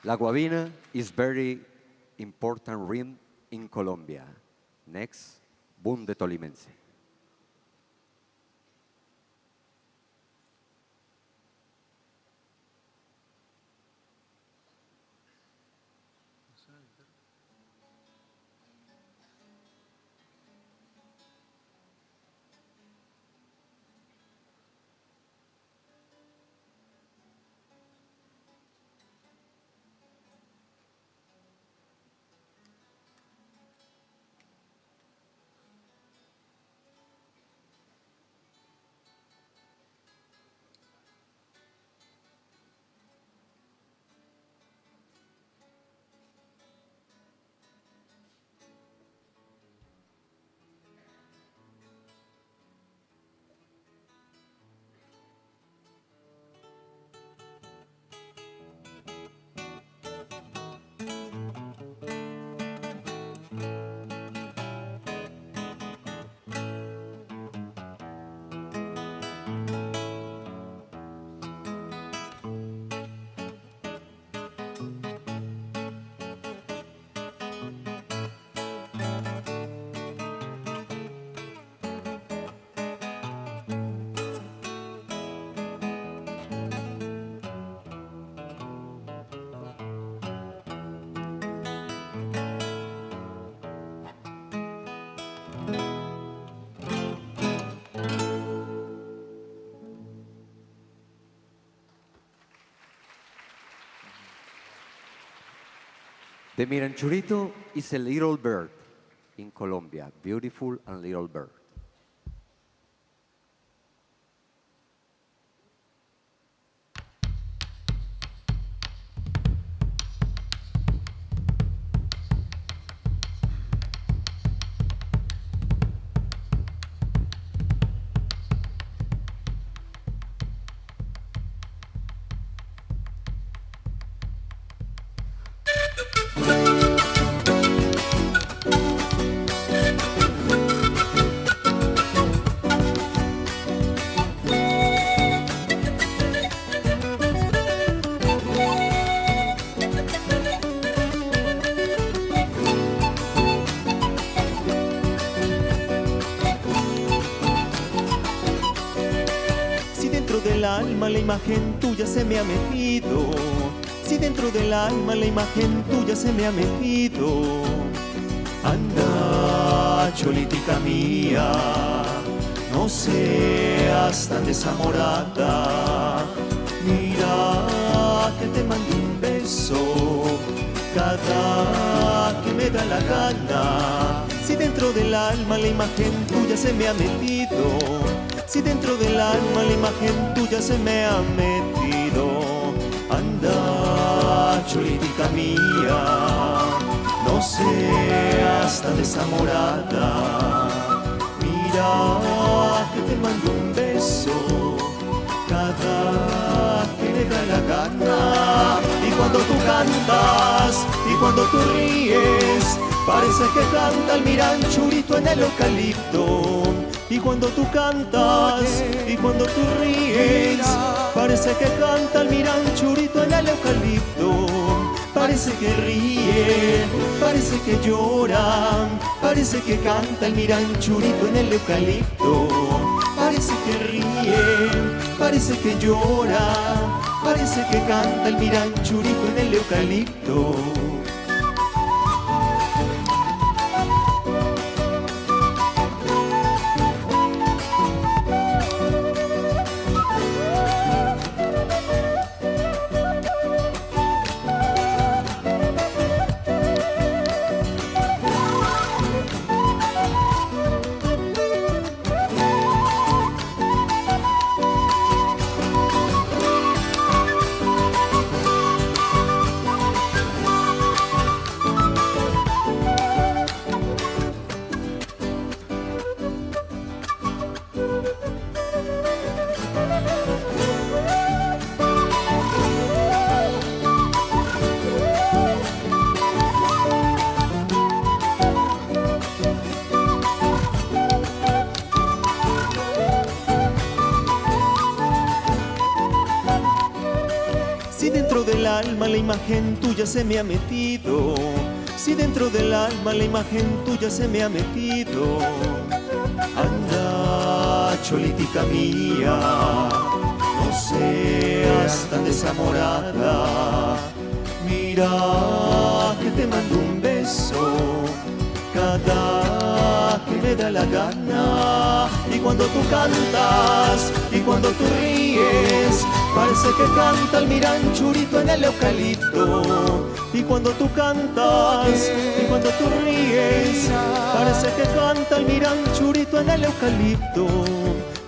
La Guabina is very important rim in Colombia. Next, Bunde Tolimense. The miranchurito is a little bird in Colombia, beautiful and little bird. alma la imagen tuya se me ha metido, si dentro del alma la imagen tuya se me ha metido. Anda, cholitica mía, no seas tan desamorada. Mira que te mando un beso cada que me da la gana. Si dentro del alma la imagen tuya se me ha metido, si dentro del alma la imagen tuya se me ha metido. Anda, cholitica mía, no seas tan desamorada. Mira que te mando un beso cada que me da la gana. Y cuando tú cantas y cuando tú ríes, parece que canta el miranchurito en el eucalipto. Y cuando tú cantas y cuando tú ríes, parece que canta el miranchurito en el eucalipto. Parece que ríe, parece que llora, parece que canta el miranchurito en el eucalipto. Parece que ríe, parece que llora, parece que canta el miranchurito en el eucalipto. del alma la imagen tuya se me ha metido, si dentro del alma la imagen tuya se me ha metido. Anda, cholitica mía, no seas tan desamorada. Mira que te mando un beso cada que me da la gana. Y cuando tú cantas y cuando tú ríes, parece que canta el miranchurito en el eucalipto. Y cuando tú cantas y cuando tú ríes, parece que canta el miranchurito en el eucalipto.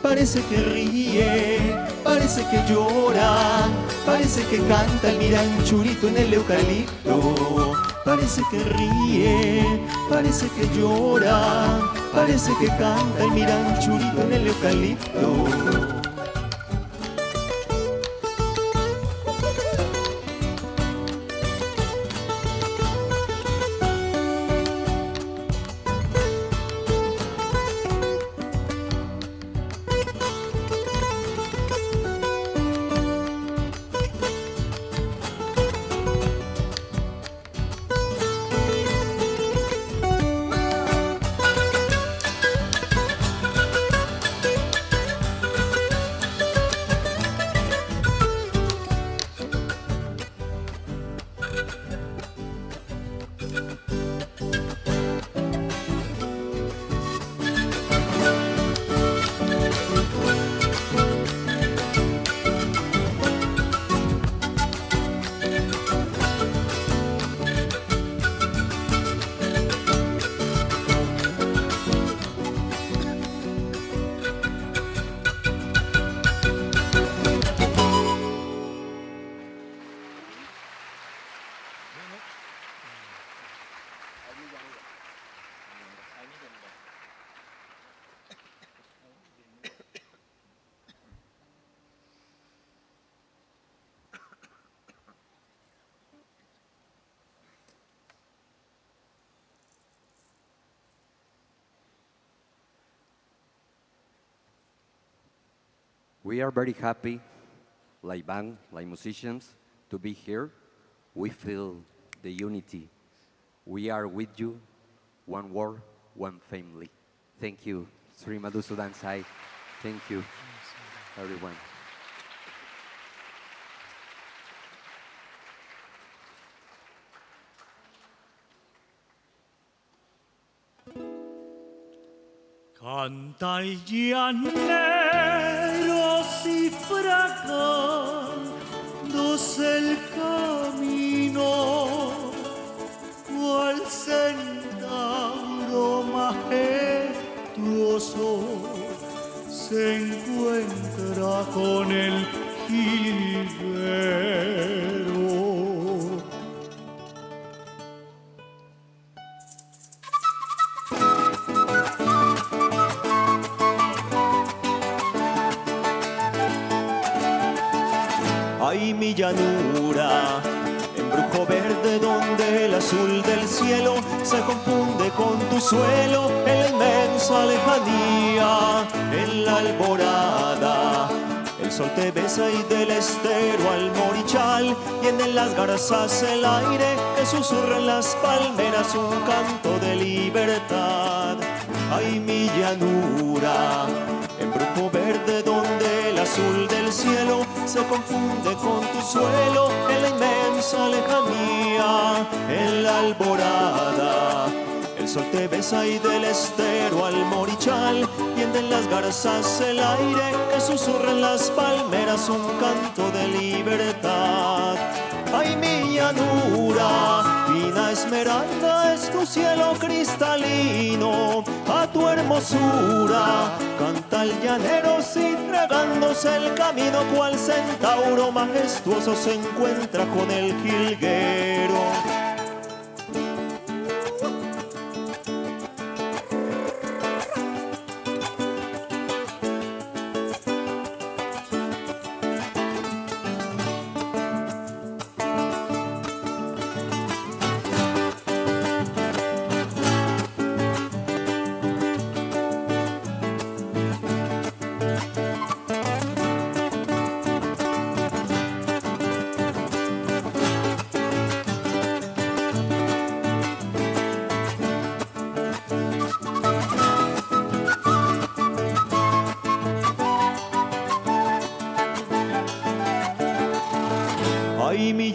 Parece que ríe, parece que llora, parece que canta el miranchurito en el eucalipto. Parece que ríe, parece que llora, parece que canta el miranchurito en el eucalipto. We are very happy, like band, like musicians, to be here. We feel the unity. We are with you, one world, one family. Thank you, Sri Madhusudan Sai. Thank you, everyone. Canta el llanero cifracándose el camino, cual centauro majestuoso se encuentra con el jilguero. Ay, mi llanura, embrujo verde donde el azul del cielo se confunde con tu suelo en la inmensa lejanía, en la alborada. El sol te besa y del estero al morichal y en las garzas el aire que susurra en las palmeras un canto de libertad. Ay, mi llanura, embrujo verde donde el azul del cielo se confunde con tu suelo en la inmensa lejanía, en la alborada. El sol te besa y del estero al morichal y en las garzas el aire que susurra en las palmeras un canto de libertad. Ay, mi llanura, fina esmeralda es tu cielo cristalino, a tu hermosura canta el llanero tragándose el camino, cual centauro majestuoso se encuentra con el jilguero.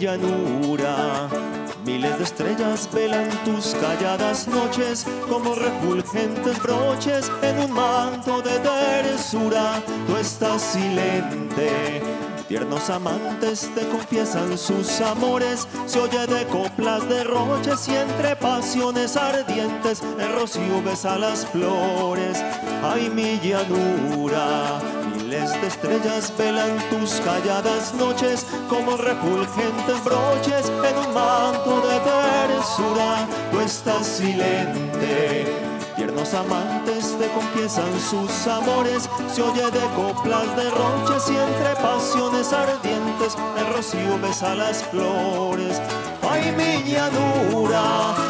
llanura, miles de estrellas velan tus calladas noches como refulgentes broches en un manto de tersura. Tú estás silente, tiernos amantes te confiesan sus amores, se oye de coplas derroches y entre pasiones ardientes el rocío besa las flores. Ay, mi llanura, miles de estrellas velan tus calladas noches como refulgentes broches en un manto de tersura. Tú estás silente, tiernos amantes te confiesan sus amores, se oye de coplas derroches y entre pasiones ardientes el rocío besa las flores. Ay, mi llanura,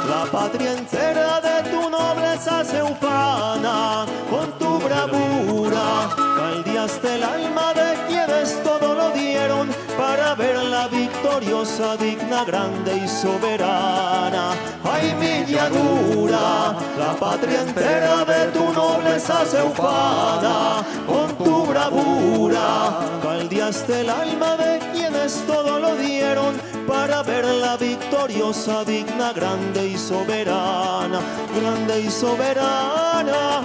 la patria entera de tu nobleza se ufana, con tu bravura caldeaste el alma de quienes todo lo dieron para verla victoriosa, digna, grande y soberana. Ay, mi llanura, la patria entera de tu nobleza se ufana, con tu bravura caldeaste el alma de quienes todo lo dieron para verla victoriosa, digna, grande y soberana, grande y soberana.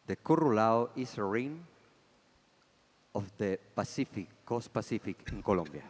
The Currulao is a ring of the Pacific, coast Pacific in Colombia.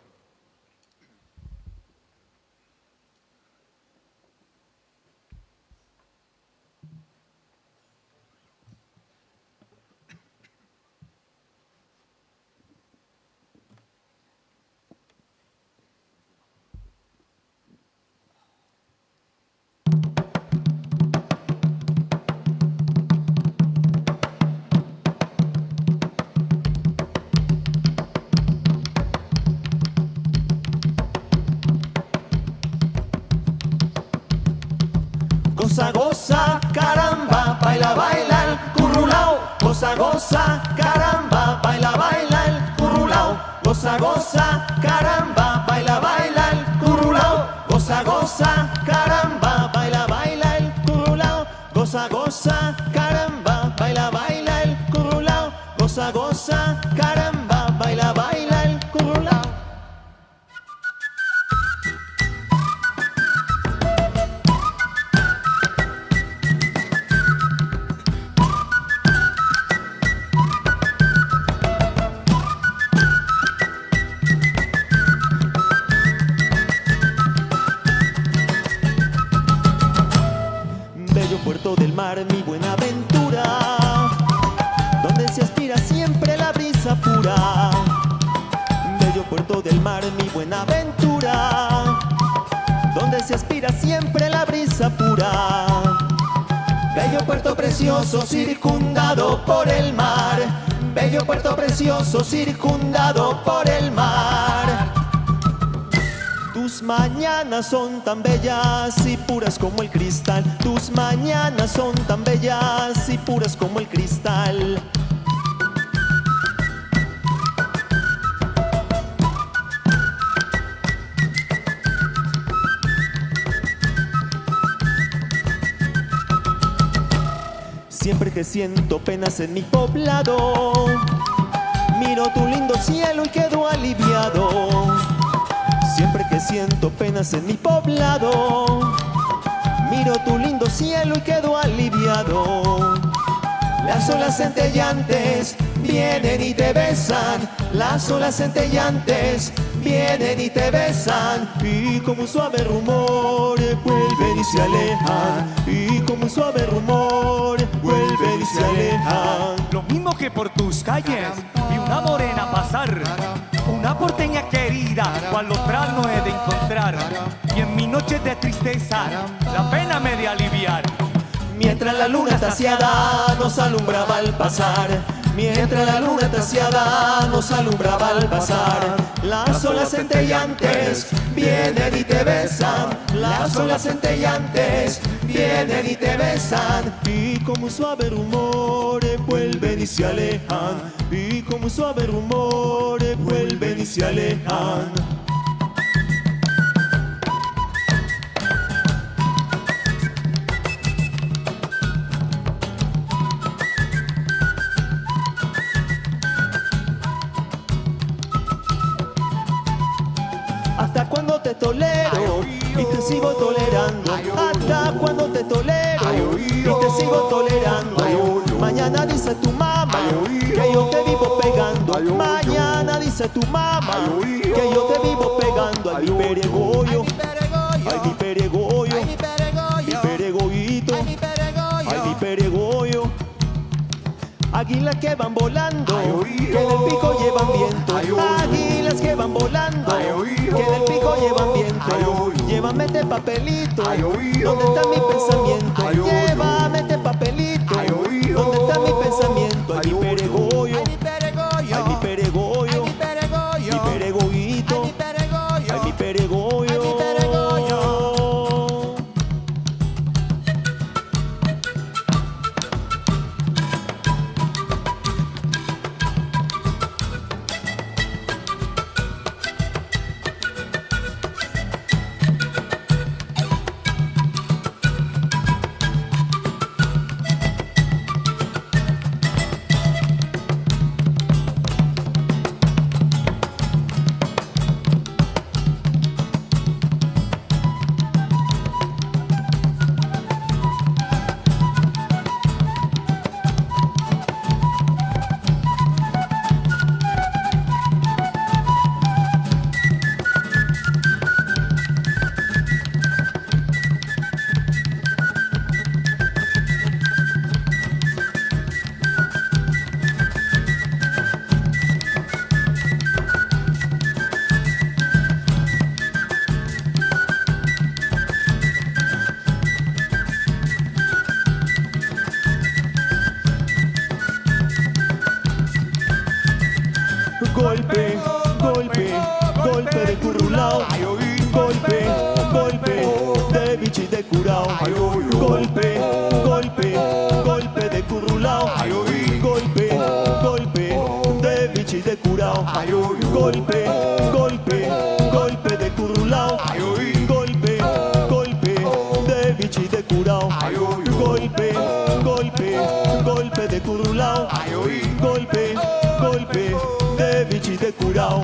Goza, goza, caramba, baila, baila el currulao. Goza, goza, caramba, baila, baila el currulao. Goza, goza, caramba, baila, baila el currulao. Goza, goza, caramba, baila, baila el currulao. Goza, goza, caramba, baila, baila el currulao. Goza, goza, caramba, baila, baila el currulao. Puerto del mar, mi buena aventura, donde se aspira siempre la brisa pura. Bello puerto del mar, mi buena aventura, donde se aspira siempre la brisa pura. Bello puerto precioso circundado por el mar, bello puerto precioso circundado por el mar. Tus mañanas son tan bellas y puras como el cristal. Tus mañanas son tan bellas y puras como el cristal. Siempre que siento penas en mi poblado, miro tu lindo cielo y quedo aliviado. Siempre que siento penas en mi poblado, miro tu lindo cielo y quedo aliviado. Las olas centellantes vienen y te besan, las olas centellantes vienen y te besan, y como un suave rumor vuelven y se alejan, y como un suave rumor vuelven y se alejan. Lo mismo que por tus calles vi una morena pasar, una porteña querida, cual otra no he de encontrar, y en mis noches de tristeza la pena me de aliviar. Mientras la luna estaciada nos alumbraba al pasar, mientras la luna taciada nos alumbraba al pasar. Las olas centellantes vienen y te besan, las olas centellantes vienen y te besan, y como un suave rumor vuelven y se alejan, y como un suave rumor vuelven y se alejan. ¿Hasta cuándo te tolero y te sigo tolerando? ¿Hasta cuándo te tolero y te sigo tolerando? Mañana dice tu mamá que yo te vivo pegando. Mañana dice tu mamá que yo te vivo pegando. Ay, mi peregollo, ay, mi peregollo, mi peregollito, ay, mi peregollo. Águilas que van volando, que del pico llevan viento. Águilas que van volando, que del pico llevan viento. Llévame este papelito, ¿dónde está mi pensamiento? Llévame este papelito, ¿dónde está mi pensamiento? Ay, mi peregollo, ay, mi peregollo, mi peregollito, ay, mi peregollo. Golpe, golpe, golpe de currulao. Golpe, golpe de bichi de curao. Golpe, golpe, golpe de currulao. Golpe, golpe de bichi de curao. Golpe, golpe, golpe de currulao. Golpe, golpe de bichi de curao. Golpe, golpe, golpe de currulao. Golpe, golpe de bichi de curao.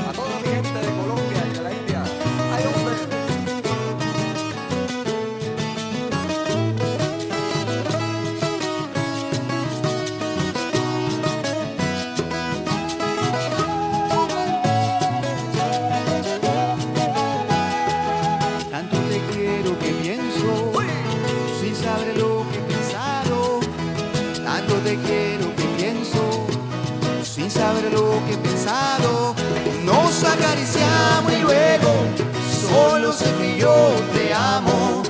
A toda mi gente de Colombia y de la India, ¡ay, hombre! Tanto te quiero que pienso, sin saber lo que he pensado. Tanto te quiero que pienso, sin saber lo que he pensado. Nos acariciamos y luego solo sé que yo te amo.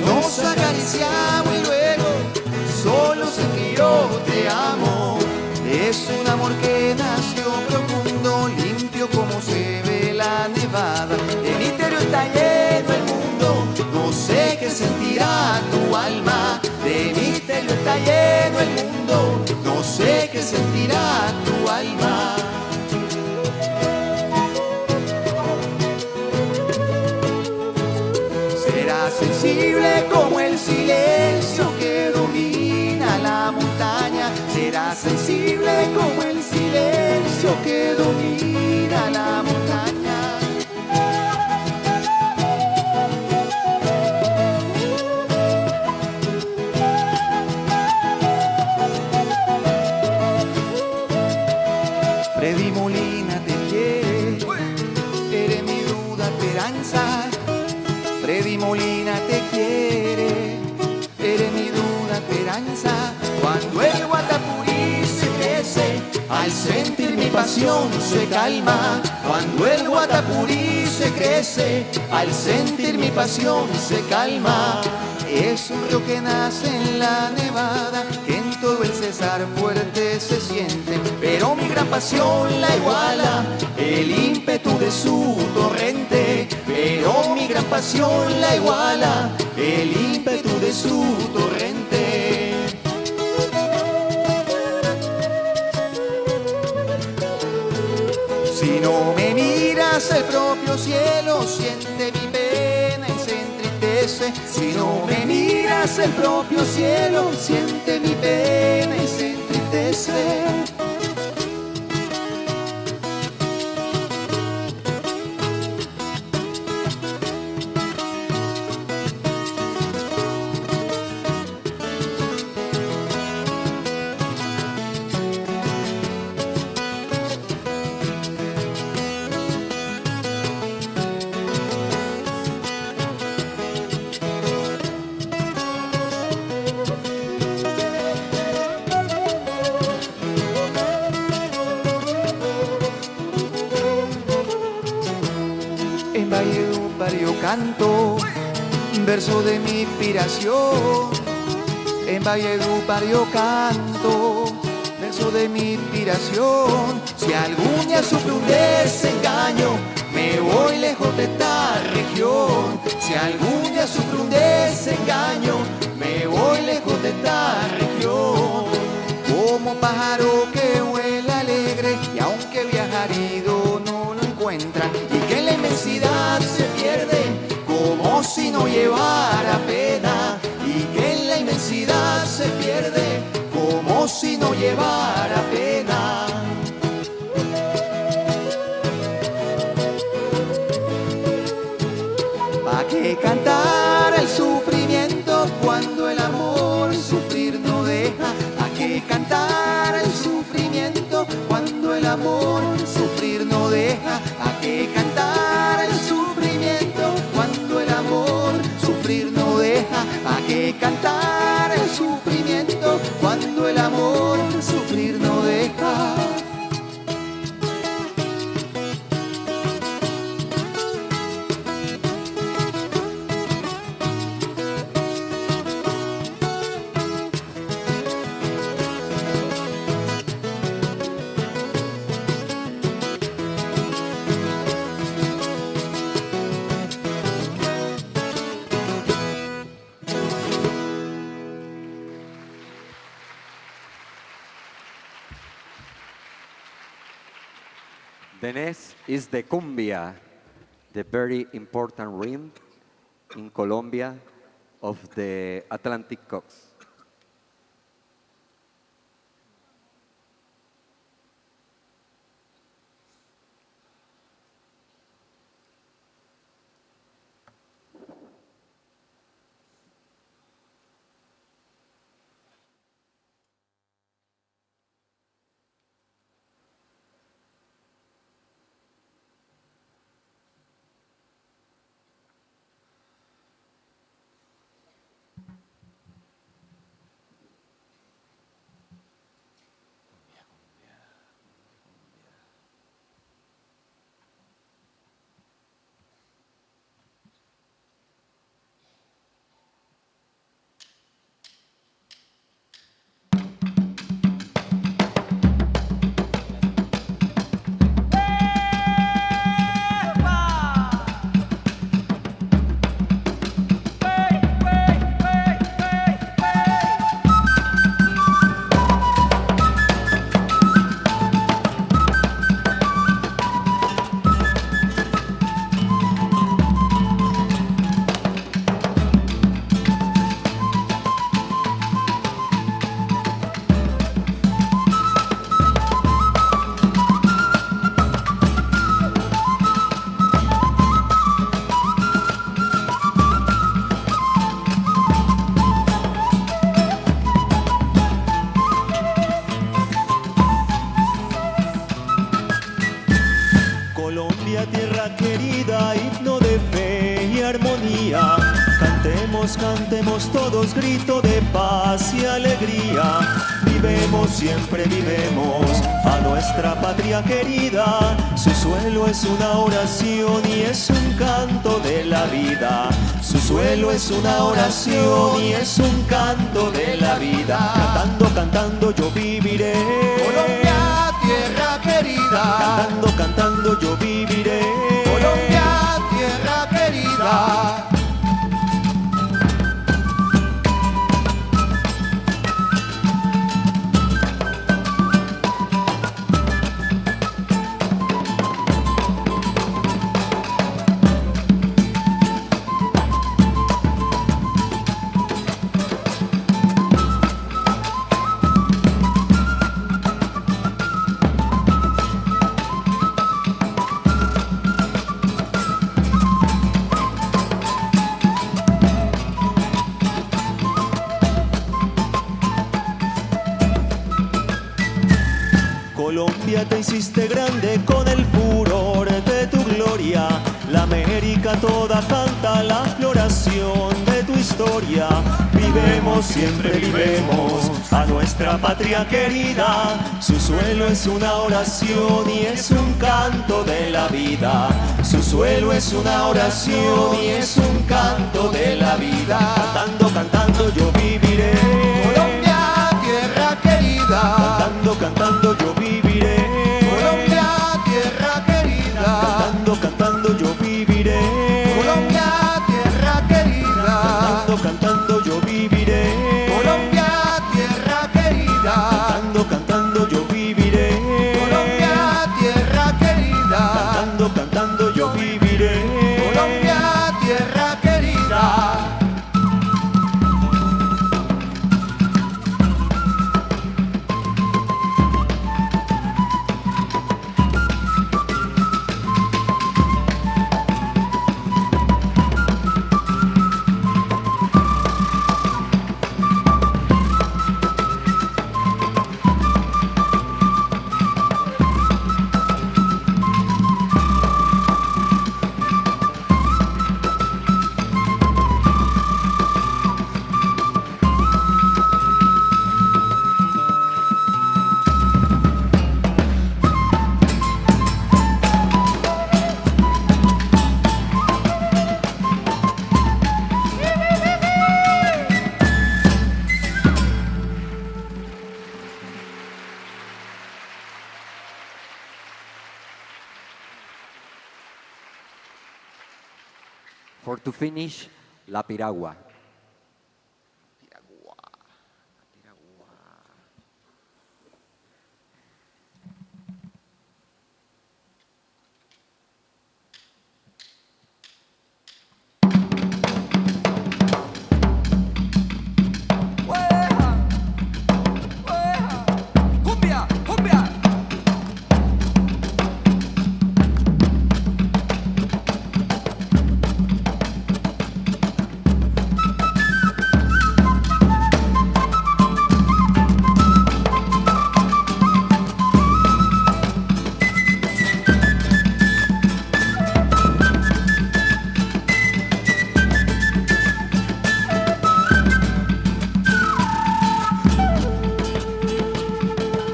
Nos acariciamos y luego solo sé que yo te amo. Es un amor que nació profundo, limpio como se ve la nevada. De misterio está lleno el mundo, no sé qué sentirá tu alma. De misterio está lleno el mundo, no sé qué será sensible como el silencio que domina la montaña, será sensible como el silencio que domina la montaña. Freddy Molina te quiere, eres mi duda, esperanza. Freddy Molina te quiere, eres mi duda, esperanza. Cuando el Guatapurí se crece, al sentir mi pasión se calma. Cuando el Guatapurí se crece, al sentir mi pasión se calma. Es un río que nace en la nevada, que en todo el Cesar fuerte se siente, pero mi gran pasión la iguala el ímpetu de su torrente, pero mi gran pasión la iguala el ímpetu de su torrente. Si no me miras, el propio cielo siente mi pena y se entristece. Si no me miras, el propio cielo siente mi pena y se entristece. En Valledupar yo canto, verso de mi inspiración. En Valledupar yo canto, verso de mi inspiración. Si algún día sufro un desengaño, me voy lejos de esta región. Si algún día sufro un desengaño, me voy lejos de esta región. Como pájaro que vuela alegre y aunque viaja herido no lo encuentra, y que en la inmensidad se pierde como si no llevara pena, y que en la inmensidad se pierde como si no llevara pena. ¿Pa' qué cantar el sufrimiento cuando el amor sufrir no deja? ¿Pa' qué cantar el sufrimiento cuando el amor sufrir no deja? ¿A qué cantar el sufrimiento cuando el amor sufrir no deja? ¿A qué cantar el sufrimiento cuando el amor sufrir no deja? The next is the cumbia, the very important rhythm in Colombia of the Atlantic coast. cantemos todos grito de paz y alegría. Vivemos, siempre vivemos a nuestra patria querida. Su suelo es una oración y es un canto de la vida. Su suelo es una oración y es un canto de la vida. Cantando, cantando yo viviré. Colombia, tierra querida. Cantando, cantando yo viviré. Colombia, tierra querida. Colombia, te hiciste grande con el furor de tu gloria. La América toda canta la floración de tu historia. Vivemos, siempre vivemos a nuestra patria querida. Su suelo es una oración y es un canto de la vida. Su suelo es una oración y es un canto de la vida. Cantando, cantando yo viviré. Colombia, tierra querida. Cantando, cantando yo viviré. Colombia, tierra querida. Cantando, cantando yo viviré. Colombia, tierra querida. Cantando, cantando yo viviré. Colombia, tierra querida. Cantando, cantando yo viviré. Colombia, tierra querida. Cantando, cantando yo viviré. Colombia, tierra querida. For to finish, La Piragua. Cumbia, cumbia.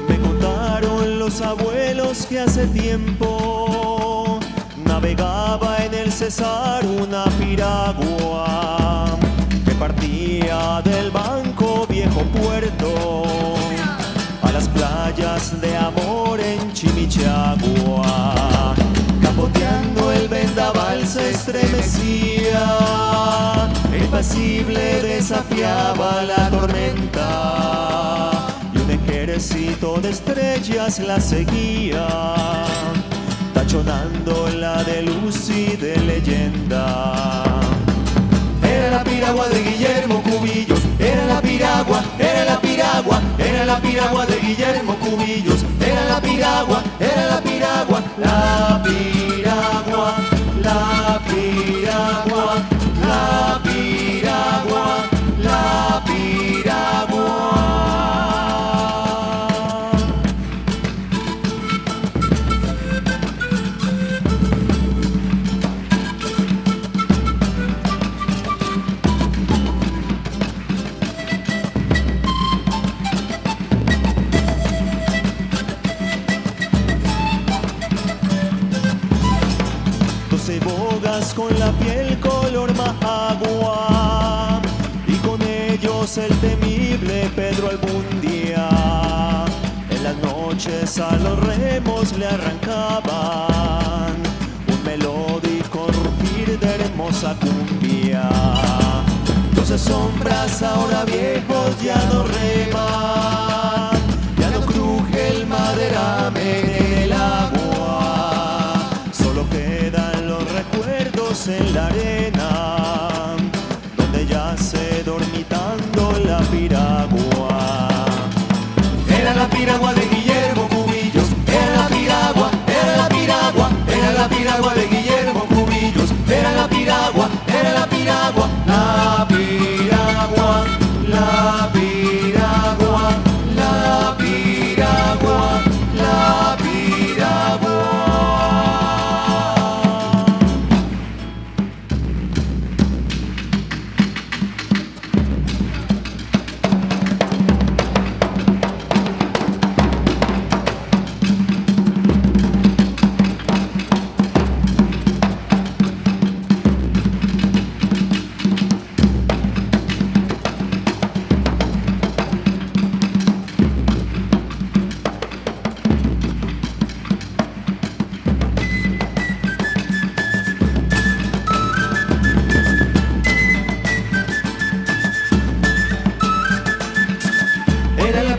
Me contaron los abuelos que hace tiempo navegaba en el Cesar una piragua que partía del Banco Viejo Puerto a las playas de amor en Chimichagua. Capoteando el vendaval se estremecía, impasible desafiaba la tormenta y un ejército de estrellas la seguía, tachonándola de luz y de leyenda. Era la piragua de Guillermo Cubillos, era la piragua, era la piragua, era la piragua de Guillermo Cubillos, era la piragua, era la piragua, la piragua, la piragua, la piragua, la piragua. Dios el temible Pedro algún día en las noches a los remos le arrancaban un melódico rugir de hermosa cumbia. 12 sombras ahora viejos ya no reman, ya no cruje el maderame en el agua, solo quedan los recuerdos en la arena, donde yace dormitando la piragua. Era la piragua de Guillermo Cubillos, era la piragua, era la piragua, era la piragua de Guillermo Cubillos, era la piragua, era la piragua, la piragua, la piragua, la piragua, la piragua.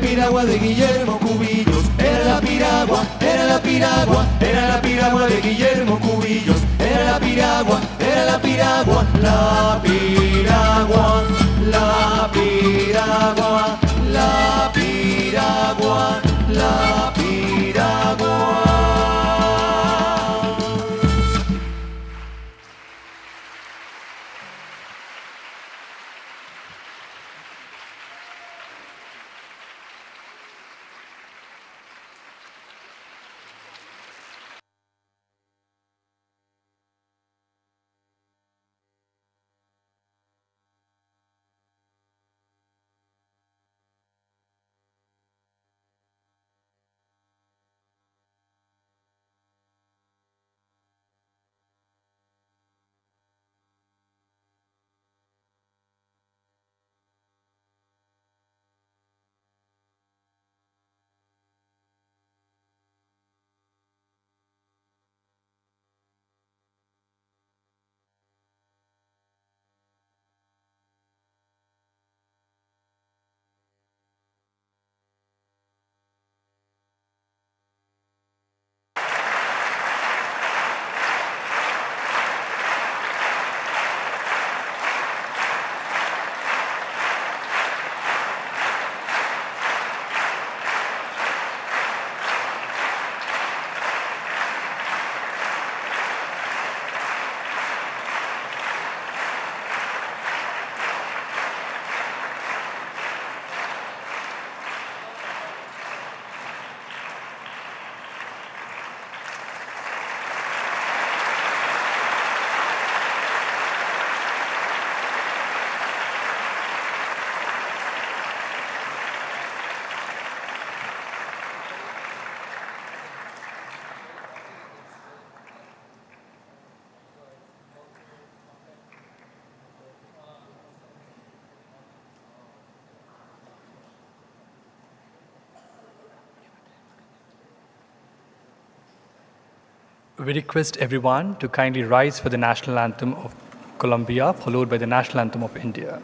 Piragua de Guillermo Cubillos, era la piragua, era la piragua, era la piragua de Guillermo Cubillos, era la piragua, era la piragua, la piragua, la piragua, la piragua, la piragua. We request everyone to kindly rise for the national anthem of Colombia, followed by the national anthem of India.